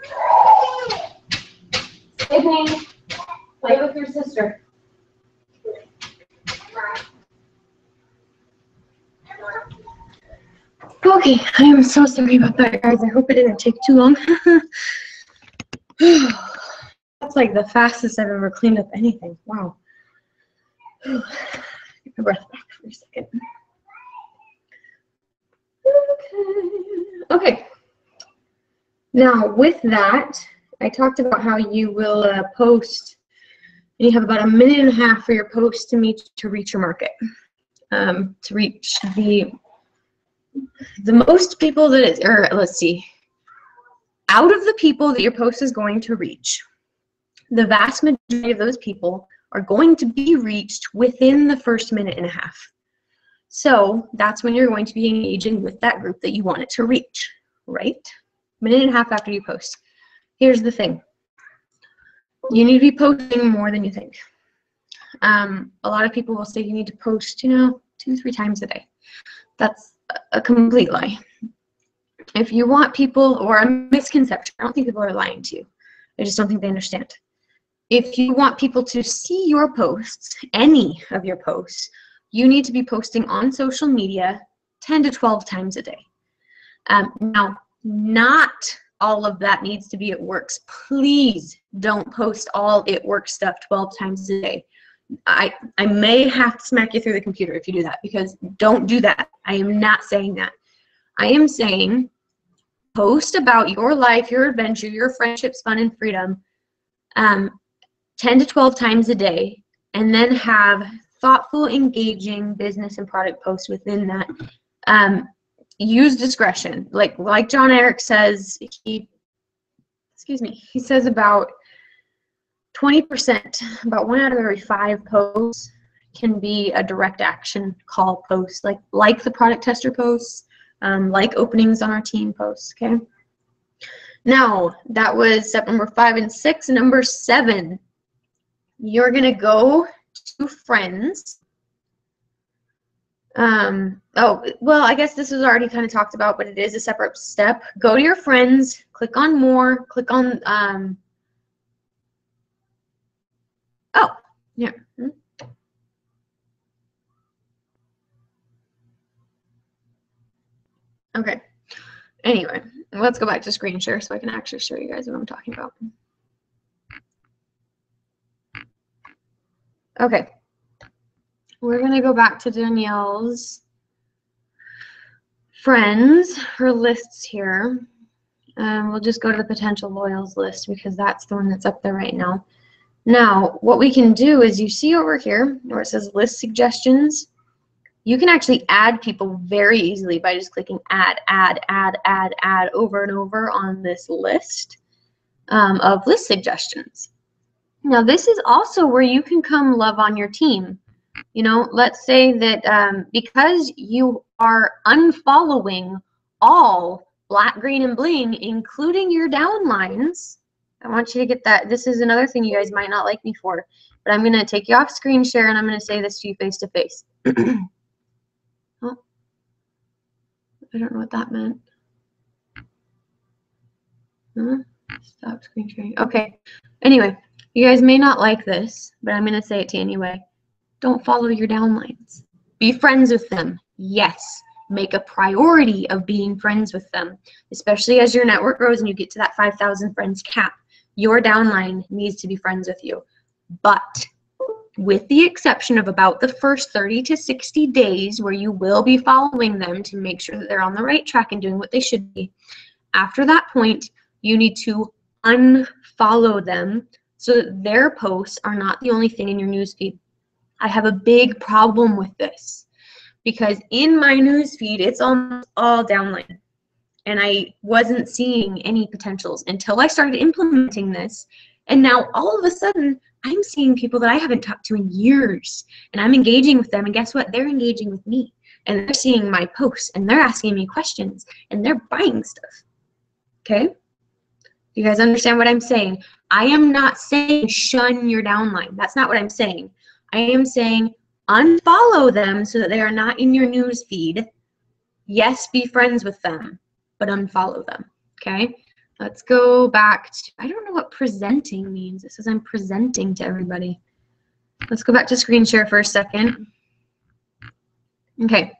Sydney, play with your sister. Okay, I am so sorry about that, guys. I hope it didn't take too long. That's like the fastest I've ever cleaned up anything. Wow. Get my breath back for a second. Okay. Now, with that, I talked about how you will post, and you have about 1.5 minutes for your post to reach your market, to reach the most people that is, or let's see, out of the people that your post is going to reach, the vast majority of those people are going to be reached within the first minute and a half. So that's when you're going to be engaging with that group that you want it to reach, right? Minute and a half after you post. Here's the thing. You need to be posting more than you think. A lot of people will say you need to post, 2-3 times a day. That's a complete lie. If you want people, or a misconception, I don't think people are lying to you. I just don't think they understand. If you want people to see your posts, any of your posts, you need to be posting on social media 10 to 12 times a day. Now, not all of that needs to be It Works. Please don't post all It Works stuff 12 times a day. I may have to smack you through the computer if you do that, because don't do that. I am not saying that. I am saying post about your life, your adventure, your friendships, fun, and freedom 10 to 12 times a day, and then have thoughtful, engaging business and product posts within that. Use discretion. Like John Eric says, he says about 20%, about 1 out of every 5 posts can be a direct action call post, like the product tester posts, like openings on our team posts, okay? Now, that was step number 5 and 6. Number 7, you're gonna go to friends. Oh, well, I guess this was already kind of talked about, but it is a separate step. Go to your friends, click on more, click on, oh, yeah. Okay. Anyway, let's go back to screen share so I can actually show you guys what I'm talking about. Okay. We're going to go back to Danielle's friends, her lists here. We'll just go to the potential loyals list because that's the one that's up there right now. Now, what we can do is, you see over here where it says list suggestions, you can actually add people very easily by just clicking add over and over on this list of list suggestions. Now, this is also where you can come love on your team. Let's say that because you are unfollowing all Black, Green, and Bling, including your downlines, I want you to get that. This is another thing you guys might not like me for, but I'm going to take you off screen share and I'm going to say this to you face to face. Oh, I don't know what that meant. Stop screen sharing. Okay. Anyway, you guys may not like this, but I'm going to say it to you anyway. Don't follow your downlines. Be friends with them. Yes. Make a priority of being friends with them, especially as your network grows and you get to that 5,000 friends cap. Your downline needs to be friends with you. But with the exception of about the first 30 to 60 days where you will be following them to make sure that they're on the right track and doing what they should be, after that point, you need to unfollow them so that their posts are not the only thing in your newsfeed. I have a big problem with this because in my newsfeed, it's almost all downline. And I wasn't seeing any potentials until I started implementing this. And now all of a sudden, I'm seeing people that I haven't talked to in years. And I'm engaging with them. And guess what? They're engaging with me. And they're seeing my posts. And they're asking me questions. And they're buying stuff. Okay? You guys understand what I'm saying? I am not saying shun your downline. That's not what I'm saying. I am saying unfollow them so that they are not in your news feed. Yes, be friends with them, but unfollow them. Okay? Let's go back to, I don't know what presenting means. It says I'm presenting to everybody. Let's go back to screen share for a second. Okay.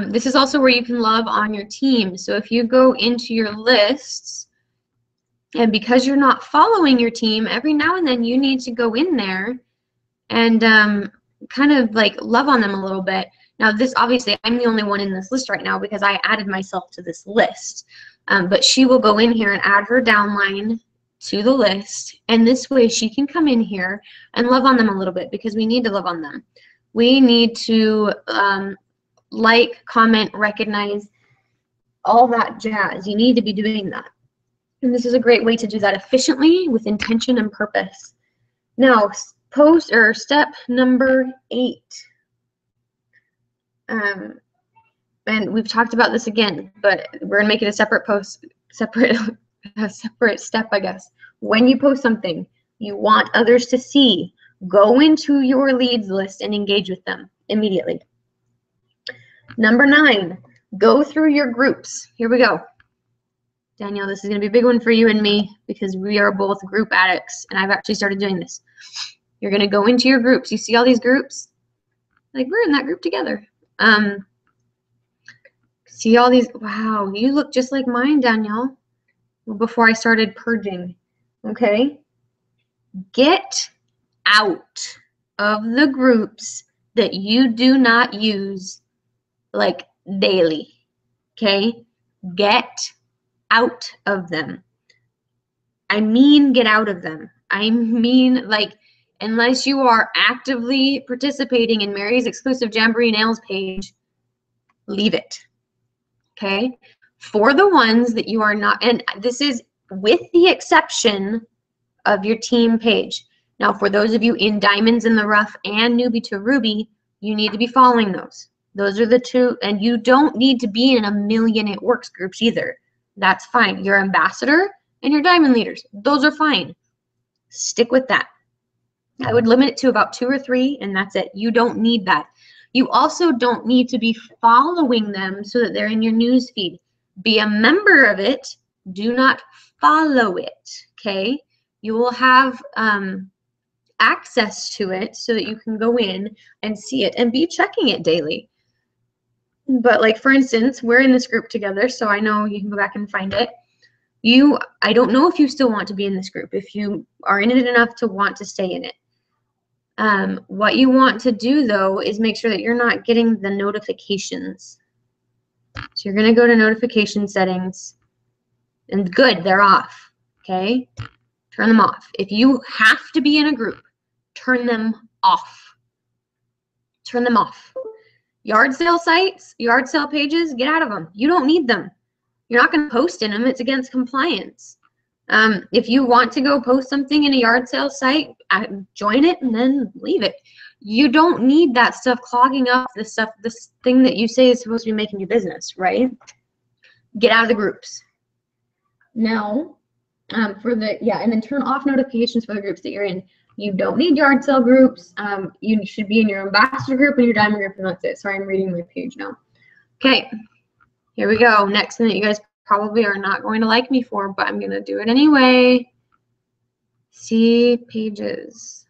This is also where you can love on your team. So if you go into your lists, and because you're not following your team, every now and then you need to go in there and kind of like love on them a little bit. Now this, obviously, I'm the only one in this list right now because I added myself to this list. But she will go in here and add her downline to the list. And this way she can come in here and love on them a little bit because we need to love on them. We need to like, comment, recognize, all that jazz. You need to be doing that. And this is a great way to do that efficiently with intention and purpose. Now, post or step number 8. And we've talked about this again, but we're gonna make it a separate post, a separate step, I guess. When you post something you want others to see, go into your leads list and engage with them immediately. Number 9, go through your groups. Here we go. Danielle, this is going to be a big one for you and me because we are both group addicts, and I've actually started doing this. You're going to go into your groups. You see all these groups? Like, we're in that group together. See all these? Wow, you look just like mine, Danielle. Before I started purging. Okay? Get out of the groups that you do not use like daily. Okay? Get out of them. I mean get out of them. I mean, like, unless you are actively participating in Mary's exclusive Jamboree Nails page, leave it. Okay? For the ones that you are not, and this is with the exception of your team page. Now, for those of you in Diamonds in the Rough and Newbie to Ruby, you need to be following those. Those are the two, and you don't need to be in a million It Works groups either. That's fine. Your ambassador and your diamond leaders, those are fine. Stick with that. I would limit it to about 2 or 3, and that's it. You don't need that. You also don't need to be following them so that they're in your news feed. Be a member of it. Do not follow it, okay? You will have access to it so that you can go in and see it and be checking it daily. But like, for instance, we're in this group together, so I know you can go back and find it. I don't know if you still want to be in this group, if you are in it enough to want to stay in it. What you want to do, though, is make sure that you're not getting the notifications. So you're going to go to notification settings, and good, they're off, okay? Turn them off. If you have to be in a group, turn them off. Turn them off. Yard sale sites, yard sale pages, get out of them. You don't need them. You're not going to post in them. It's against compliance. If you want to go post something in a yard sale site, join it and then leave it. You don't need that stuff clogging up this thing that you say is supposed to be making you business, right? Get out of the groups. Now, and then turn off notifications for the groups that you're in. You don't need yard sale groups. You should be in your ambassador group and your diamond group, and that's it. Sorry, I'm reading my page now. Okay, here we go. Next thing that you guys probably are not going to like me for, but I'm going to do it anyway. See pages.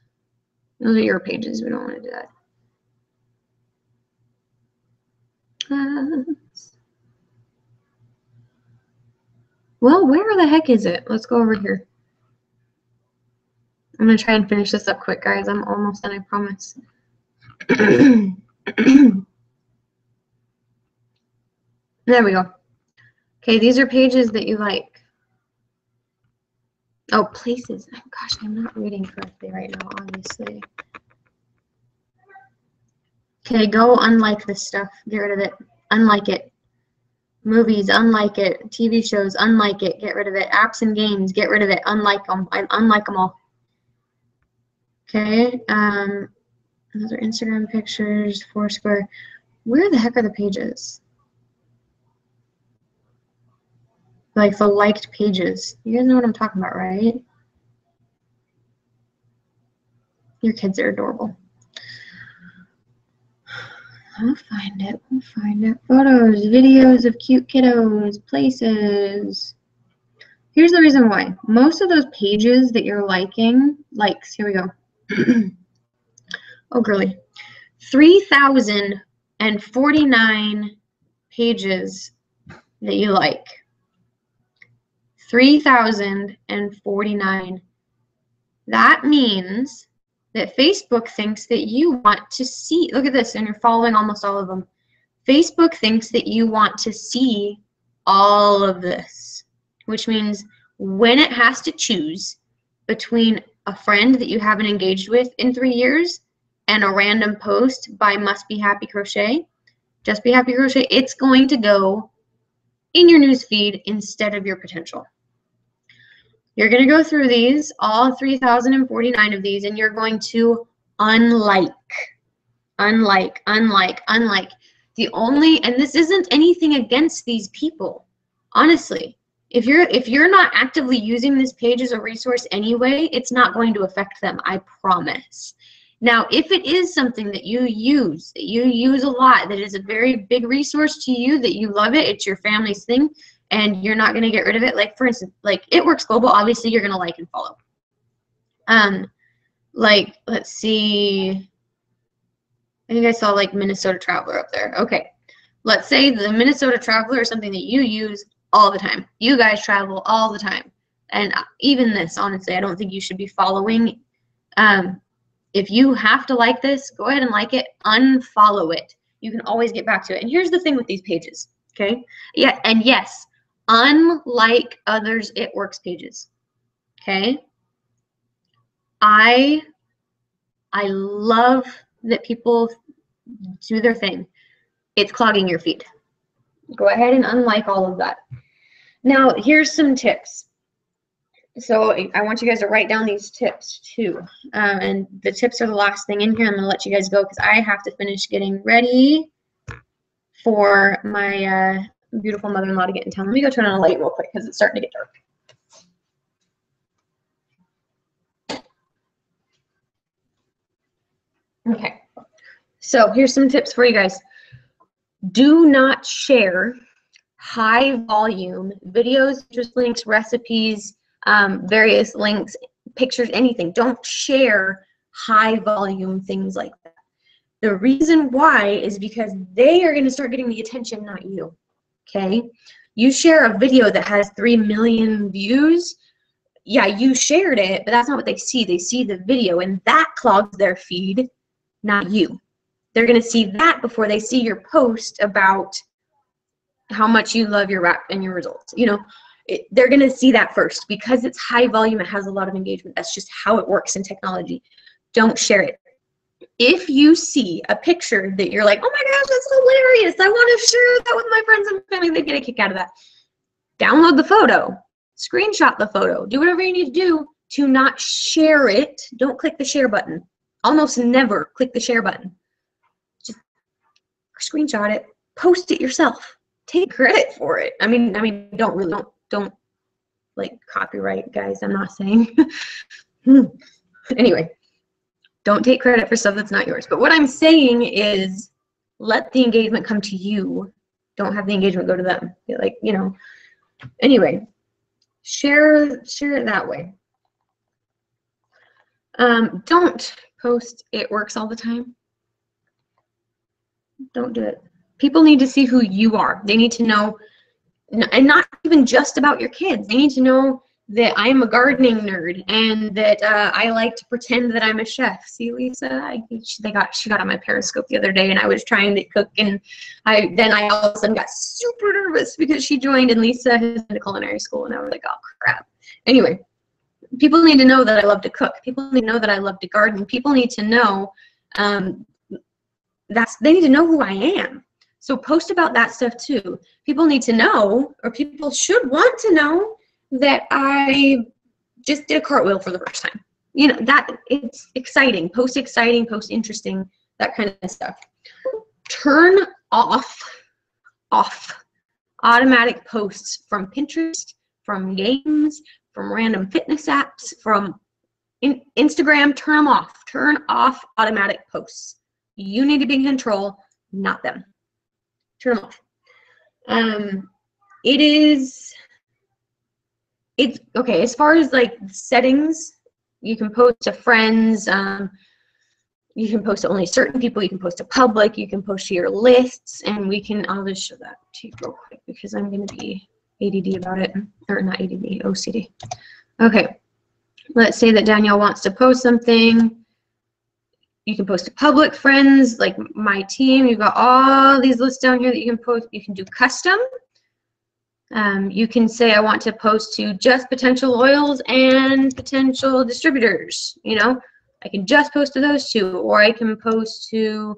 Those are your pages. We don't want to do that. Well, where the heck is it? Let's go over here. I'm going to try and finish this up quick, guys. I'm almost done, I promise. There we go. Okay, these are pages that you like. Oh, places. Oh, gosh, I'm not reading correctly right now, obviously. Okay, go unlike this stuff. Get rid of it. Unlike it. Movies, unlike it. TV shows, unlike it. Get rid of it. Apps and games, get rid of it. Unlike them. I unlike them all. Okay, those are Instagram pictures, Foursquare. Where the heck are the pages? Like the liked pages. You guys know what I'm talking about, right? Your kids are adorable. I'll find it. We'll find it. Photos, videos of cute kiddos, places. Here's the reason why. Most of those pages that you're liking, likes, here we go. Oh, girly. 3,049 pages that you like. 3,049. That means that Facebook thinks that you want to see, look at this, and you're following almost all of them. Facebook thinks that you want to see all of this, which means when it has to choose between a friend that you haven't engaged with in 3 years and a random post by Must Be Happy Crochet, Just Be Happy Crochet, it's going to go in your news feed instead of your potential. You're going to go through these, all 3,049 of these, and you're going to unlike. The only, and this isn't anything against these people, honestly. If you're not actively using this page as a resource anyway, it's not going to affect them, I promise. Now, if it is something that you use a lot, that is a very big resource to you, that you love it, it's your family's thing, and you're not going to get rid of it, like for instance, like It Works Global, obviously you're going to like and follow. Like, let's see, I think I saw like Minnesota Traveler up there. Okay, let's say the Minnesota Traveler is something that you use all the time. You guys travel all the time. And even this, honestly, I don't think you should be following. If you have to like this, go ahead and like it, unfollow it. You can always get back to it. And here's the thing with these pages, okay? Yeah, and yes, unlike others, It Works pages, okay? I love that people do their thing. It's clogging your feed. Go ahead and unlike all of that. Now, here's some tips. So I want you guys to write down these tips too. And the tips are the last thing in here. I'm going to let you guys go because I have to finish getting ready for my beautiful mother-in-law to get in town. Let me go turn on a light real quick because it's starting to get dark. Okay. So here's some tips for you guys. Do not share high volume videos, just links, recipes, various links, pictures, anything. Don't share high volume things like that. The reason why is because they are going to start getting the attention, not you. Okay? You share a video that has 3 million views. Yeah, you shared it, but that's not what they see. They see the video, and that clogs their feed, not you. They're going to see that before they see your post about how much you love your wrap and your results. You know, they're going to see that first because it's high volume. It has a lot of engagement. That's just how it works in technology. Don't share it. If you see a picture that you're like, oh my gosh, that's hilarious, I want to share that with my friends and family, they get a kick out of that. Download the photo, screenshot the photo, do whatever you need to do to not share it. Don't click the share button. Almost never click the share button. Just screenshot it, post it yourself. Take credit for it. I mean, don't like copyright, guys. I'm not saying. Anyway, don't take credit for stuff that's not yours. But what I'm saying is, let the engagement come to you. Don't have the engagement go to them. Like, you know. Anyway, share it that way. Don't post It Works all the time. Don't do it. People need to see who you are. They need to know, and not even just about your kids. They need to know that I am a gardening nerd and that I like to pretend that I'm a chef. See, Lisa, she got on my Periscope the other day, and I was trying to cook, and then I all of a sudden got super nervous because she joined, and Lisa has been to culinary school, and I was like, oh crap. Anyway, people need to know that I love to cook. People need to know that I love to garden. People need to know they need to know who I am. So post about that stuff too. People need to know, or people should want to know, that I just did a cartwheel for the first time. You know, that it's exciting. Post interesting, that kind of stuff. Turn off automatic posts from Pinterest, from games, from random fitness apps, from Instagram. Turn them off. Turn off automatic posts. You need to be in control, not them. Turn them off. It's okay as far as like settings. You can post to friends. You can post to only certain people. You can post to public. You can post to your lists, and I'll just show that to you real quick because I'm going to be ADD about it, or not ADD, OCD. Okay, let's say that Danielle wants to post something. You can post to public, friends, like my team. You've got all these lists down here that you can post. You can do custom. You can say, I want to post to just potential oils and potential distributors. You know, I can just post to those two, or I can post to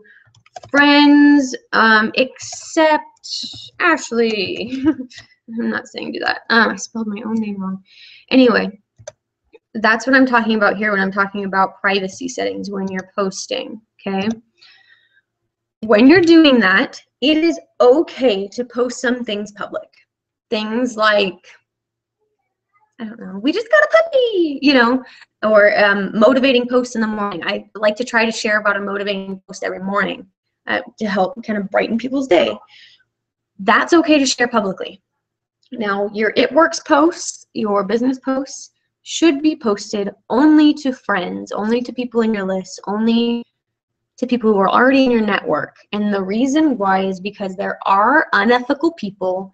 friends, except Ashley. I'm not saying do that. I spelled my own name wrong. Anyway, That's what I'm talking about here when I'm talking about privacy settings when you're posting, okay? When you're doing that, it is okay to post some things public. Things like, I don't know, we just got a puppy, you know, or motivating posts in the morning. I like to try to share about a motivating post every morning to help kind of brighten people's day. That's okay to share publicly. Now, your It Works posts, your business posts, should be posted only to friends, only to people in your list, only to people who are already in your network. And the reason why is because there are unethical people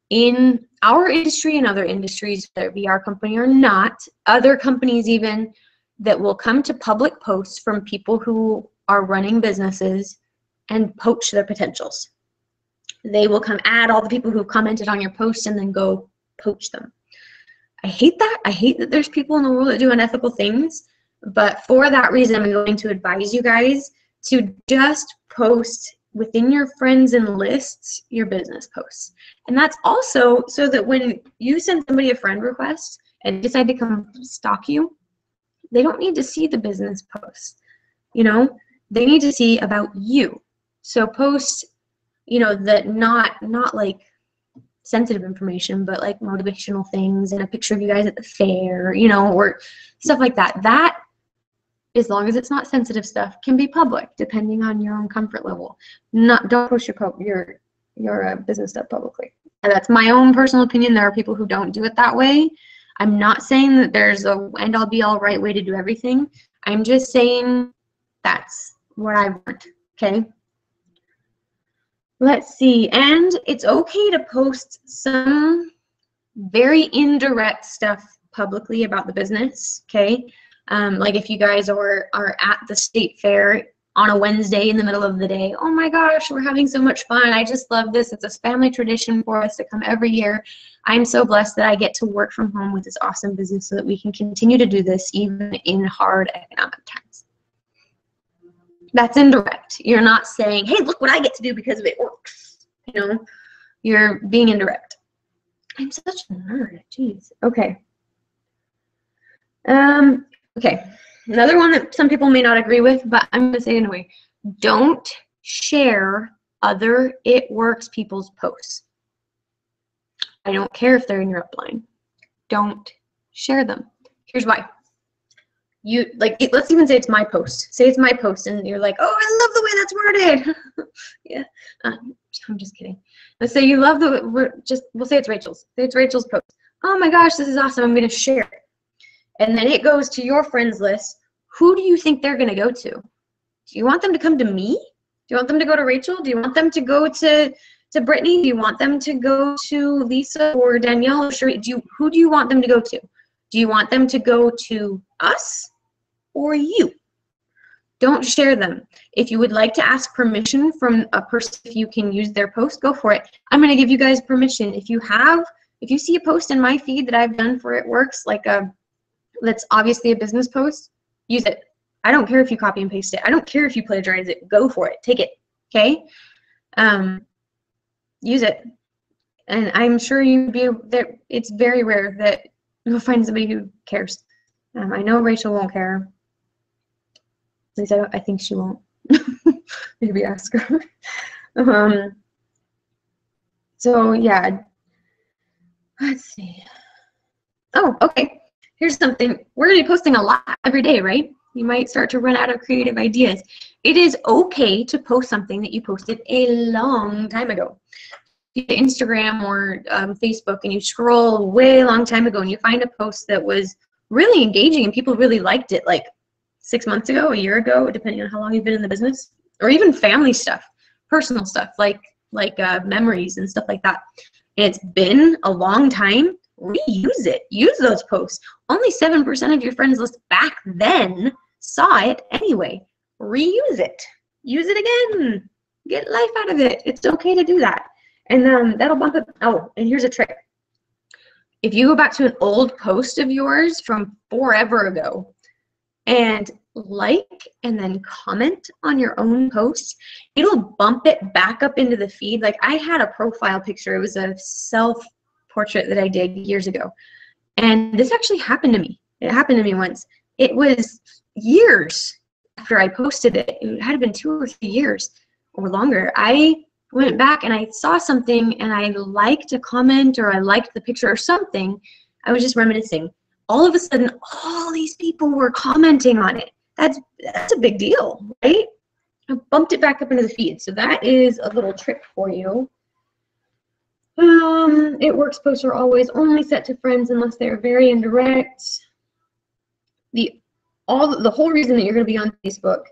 in our industry and other industries, whether it be our company or not, other companies even, that will come to public posts from people who are running businesses and poach their potentials. They will come add all the people who commented on your post and then go poach them. I hate that. I hate that there's people in the world that do unethical things, but for that reason, I'm going to advise you guys to just post within your friends and lists your business posts. And that's also so that when you send somebody a friend request and decide to come stalk you, they don't need to see the business posts. You know, they need to see about you. So post, you know, that not like sensitive information, but like motivational things and a picture of you guys at the fair, you know, or stuff like that. That, as long as it's not sensitive stuff, can be public depending on your own comfort level. Don't post your business stuff publicly. And that's my own personal opinion. There are people who don't do it that way. I'm not saying that there's a end all be all right way to do everything. I'm just saying that's what I've learned. Okay. Let's see. And it's okay to post some very indirect stuff publicly about the business. Okay. Like if you guys are at the state fair on a Wednesday in the middle of the day, oh my gosh, we're having so much fun. I just love this. It's a family tradition for us to come every year. I'm so blessed that I get to work from home with this awesome business so that we can continue to do this even in hard economic times. That's indirect. You're not saying, hey, look what I get to do because it works. You know, you're being indirect. I'm such a nerd. Jeez. Okay. Okay. Another one that some people may not agree with, but I'm going to say it anyway. Don't share other It Works people's posts. I don't care if they're in your upline. Don't share them. Here's why. You like, let's even say it's my post. Say it's my post and you're like, oh, I love the way that's worded. Yeah. I'm just kidding. Let's say you love we'll say it's Rachel's. Say it's Rachel's post. Oh my gosh, this is awesome. I'm going to share it. And then it goes to your friends list. Who do you think they're going to go to? Do you want them to come to me? Do you want them to go to Rachel? Do you want them to go to Brittany? Do you want them to go to Lisa or Danielle or Sheree? Who do you want them to go to? Do you want them to go to us or you? Don't share them. If you would like to ask permission from a person, if you can use their post, go for it. I'm going to give you guys permission. If you see a post in my feed that I've done for It Works, like that's obviously a business post, use it. I don't care if you copy and paste it. I don't care if you plagiarize it. Go for it. Take it. Okay? Use it. And I'm sure it's very rare that you'll find somebody who cares. I know Rachel won't care. At least I think she won't. Maybe ask her. So yeah. Let's see. Oh, okay. Here's something. We're going to be posting a lot every day, right? You might start to run out of creative ideas. It is okay to post something that you posted a long time ago. Instagram or Facebook, and you scroll way long time ago and you find a post that was really engaging and people really liked it, like 6 months ago, a year ago, depending on how long you've been in the business, or even family stuff, personal stuff, like memories and stuff like that. And it's been a long time. Reuse it. Use those posts. Only 7% of your friends list back then saw it anyway. Reuse it. Use it again. Get life out of it. It's okay to do that. And that'll bump it. Oh, and here's a trick. If you go back to an old post of yours from forever ago and like and then comment on your own post, it'll bump it back up into the feed. Like I had a profile picture. It was a self-portrait that I did years ago. And this actually happened to me. It happened to me once. It was years after I posted it. It had been 2 or 3 years or longer. I went back and I saw something and I liked a comment or I liked the picture or something. I was just reminiscing. All of a sudden, all these people were commenting on it. That's a big deal, right? I bumped it back up into the feed. So that is a little trick for you. It works posts are always only set to friends unless they're very indirect. The whole reason that you're going to be on Facebook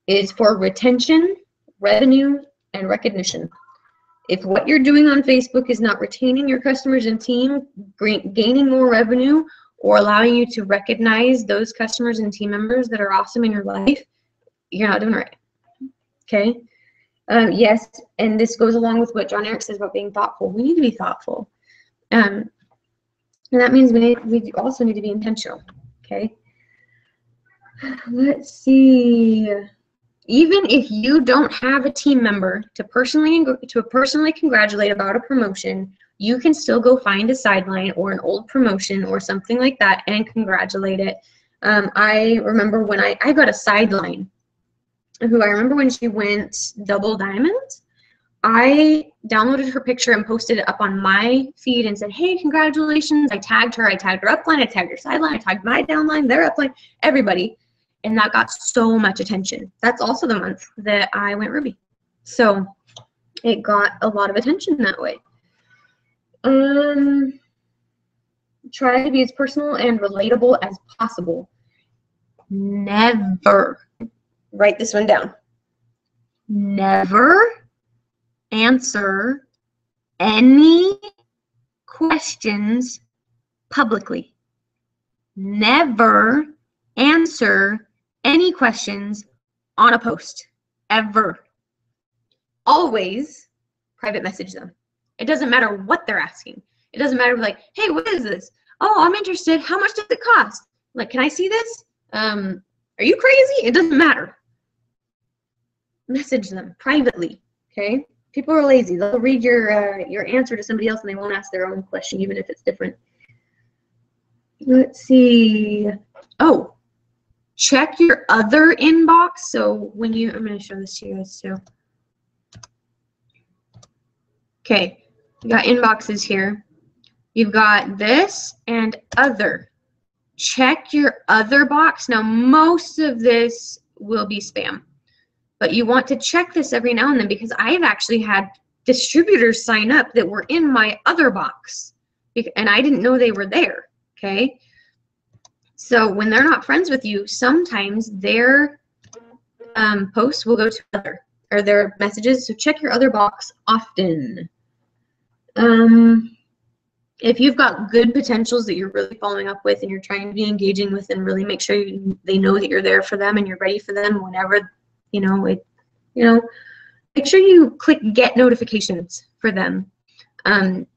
is for retention, revenue, and recognition. If what you're doing on Facebook is not retaining your customers and team, gaining more revenue, or allowing you to recognize those customers and team members that are awesome in your life, you're not doing it right. Okay? Yes, and this goes along with what John Eric says about being thoughtful. We need to be thoughtful. And that means we also need to be intentional. Okay? Let's see. Even if you don't have a team member to personally congratulate about a promotion, you can still go find a sideline or an old promotion or something like that and congratulate it. I remember when I got a sideline who I remember when she went double diamond, I downloaded her picture and posted it up on my feed and said, hey, congratulations. I tagged her upline, I tagged her sideline, I tagged my downline, their upline, everybody. And that got so much attention. That's also the month that I went Ruby. So it got a lot of attention that way. Try to be as personal and relatable as possible. Never, write this one down. Never answer any questions publicly. Never answer any questions on a post, ever. Always private message them. It doesn't matter what they're asking. It doesn't matter like, hey, what is this? Oh, I'm interested. How much does it cost? Like, can I see this? Are you crazy? It doesn't matter. Message them privately, okay? People are lazy. They'll read your answer to somebody else and they won't ask their own question, even if it's different. Let's see. Oh, check your other inbox. So when I'm going to show this to you guys too. Okay, you got inboxes here. You've got this and other. Check your other box. Now, most of this will be spam, but you want to check this every now and then because I've actually had distributors sign up that were in my other box and I didn't know they were there, okay? So when they're not friends with you, sometimes their posts will go to other, or their messages. So check your other box often. If you've got good potentials that you're really following up with and you're trying to be engaging with and really make sure they know that you're there for them and you're ready for them whenever, make sure you click get notifications for them. And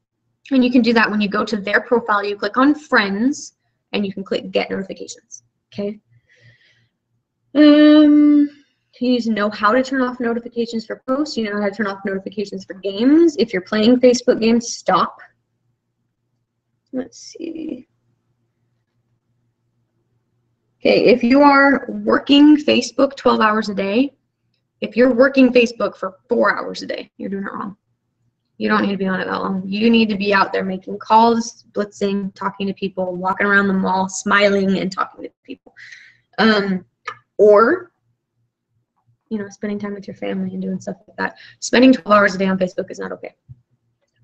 you can do that when you go to their profile, you click on friends and you can click get notifications, okay? You need to know how to turn off notifications for posts. You know how to turn off notifications for games. If you're playing Facebook games, stop. Let's see. Okay, if you are working Facebook 12 hours a day, if you're working Facebook for 4 hours a day, you're doing it wrong. You don't need to be on it that long. You need to be out there making calls, blitzing, talking to people, walking around the mall, smiling and talking to people. Or spending time with your family and doing stuff like that. Spending 12 hours a day on Facebook is not okay.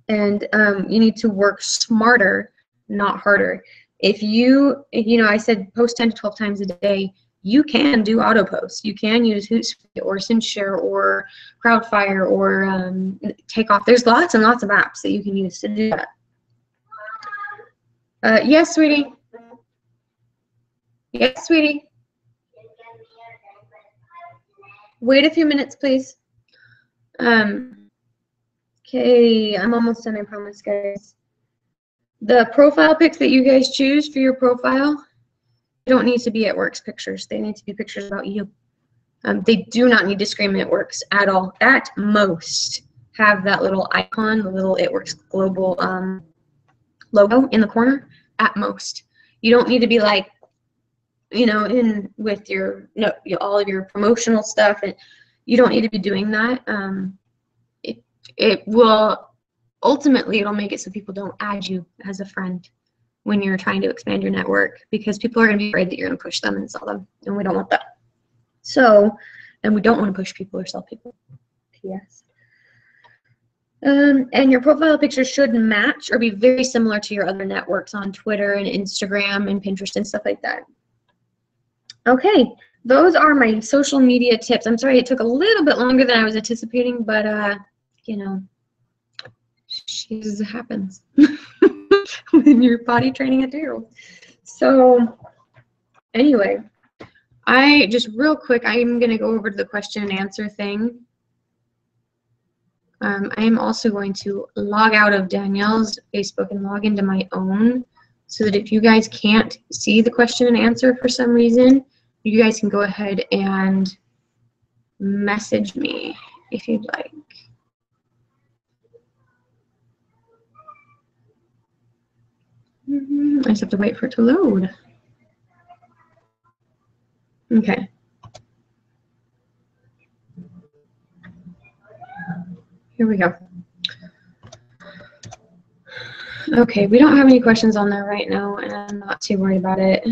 And you need to work smarter, not harder. If I said post 10 to 12 times a day, you can do auto posts. You can use Hootsuite or SendShare or Crowdfire or Takeoff. There's lots and lots of apps that you can use to do that. Yes, sweetie. Yes, sweetie. Wait a few minutes, please. Okay, I'm almost done, I promise, guys. The profile pics that you guys choose for your profile don't need to be at works pictures. They need to be pictures about you. They do not need to scream It Works at all. At most, have that little icon, the little It Works global logo in the corner. At most. You don't need to be like you know, in with your, all of your promotional stuff, and you don't need to be doing that. It will ultimately, it'll make it so people don't add you as a friend when you're trying to expand your network, because people are going to be afraid that you're going to push them and sell them, and we don't want that. So, and we don't want to push people or sell people. P.S. And your profile picture should match or be very similar to your other networks on Twitter and Instagram and Pinterest and stuff like that. Okay, those are my social media tips. I'm sorry it took a little bit longer than I was anticipating, but you know, it happens when you're potty training a 2-year-old. So anyway, I just real quick, I'm going to go over to the question and answer thing. I am also going to log out of Danielle's Facebook and log into my own, so that if you guys can't see the question and answer for some reason, you guys can go ahead and message me if you'd like. I just have to wait for it to load. Okay. Here we go. Okay, we don't have any questions on there right now, and I'm not too worried about it.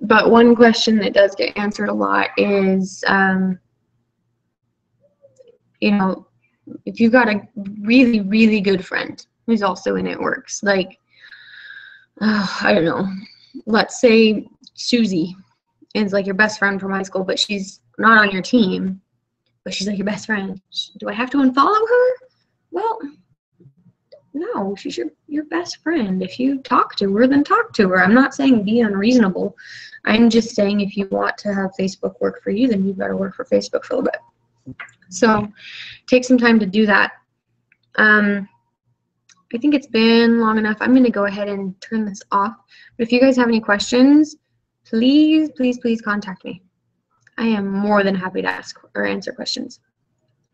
But one question that does get answered a lot is, you know, if you've got a really, really good friend who's also in It Works, like, I don't know, let's say Susie is like your best friend from high school, but she's not on your team, but she's like your best friend. Do I have to unfollow her? Well, no, she's your best friend. If you talk to her, then talk to her. I'm not saying be unreasonable. I'm just saying if you want to have Facebook work for you, then you better work for Facebook for a little bit. So take some time to do that. I think it's been long enough. I'm going to go ahead and turn this off. But if you guys have any questions, please, please, please contact me. I am more than happy to ask or answer questions.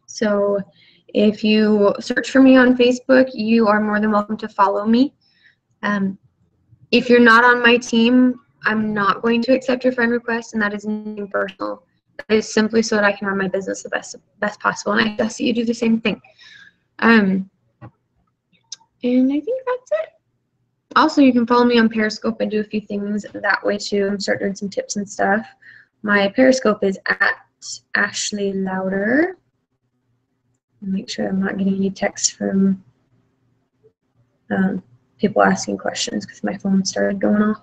So if you search for me on Facebook, you are more than welcome to follow me. If you're not on my team, I'm not going to accept your friend request, and that is nothing personal. That is simply so that I can run my business the best possible, and I guess that you do the same thing. And I think that's it. Also, you can follow me on Periscope. I do a few things that way too. I'm starting doing some tips and stuff. My Periscope is at Ashley Louder. Make sure I'm not getting any texts from people asking questions because my phone started going off.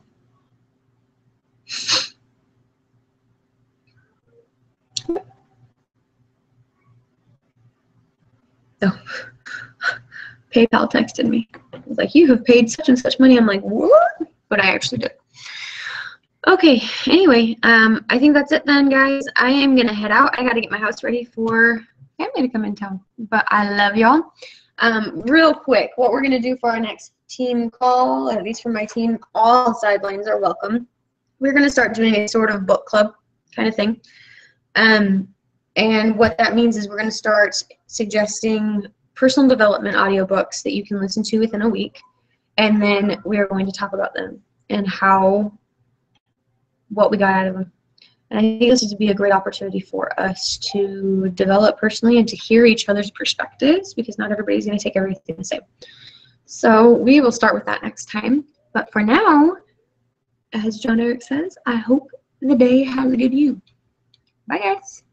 Oh, PayPal texted me. It was like, you have paid such and such money. I'm like, what? But I actually did. Okay, anyway, I think that's it then, guys. I am going to head out. I got to get my house ready for family to come in town. But I love y'all. Real quick, what we're going to do for our next team call, at least for my team, all sidelines are welcome. We're going to start doing a sort of book club kind of thing. And what that means is we're going to start suggesting personal development audiobooks that you can listen to within a week. And then we are going to talk about them and what we got out of them. And I think this would be a great opportunity for us to develop personally and to hear each other's perspectives, because not everybody's going to take everything the same. So we will start with that next time. But for now, as John Eric says, I hope the day has a good you. Bye, guys.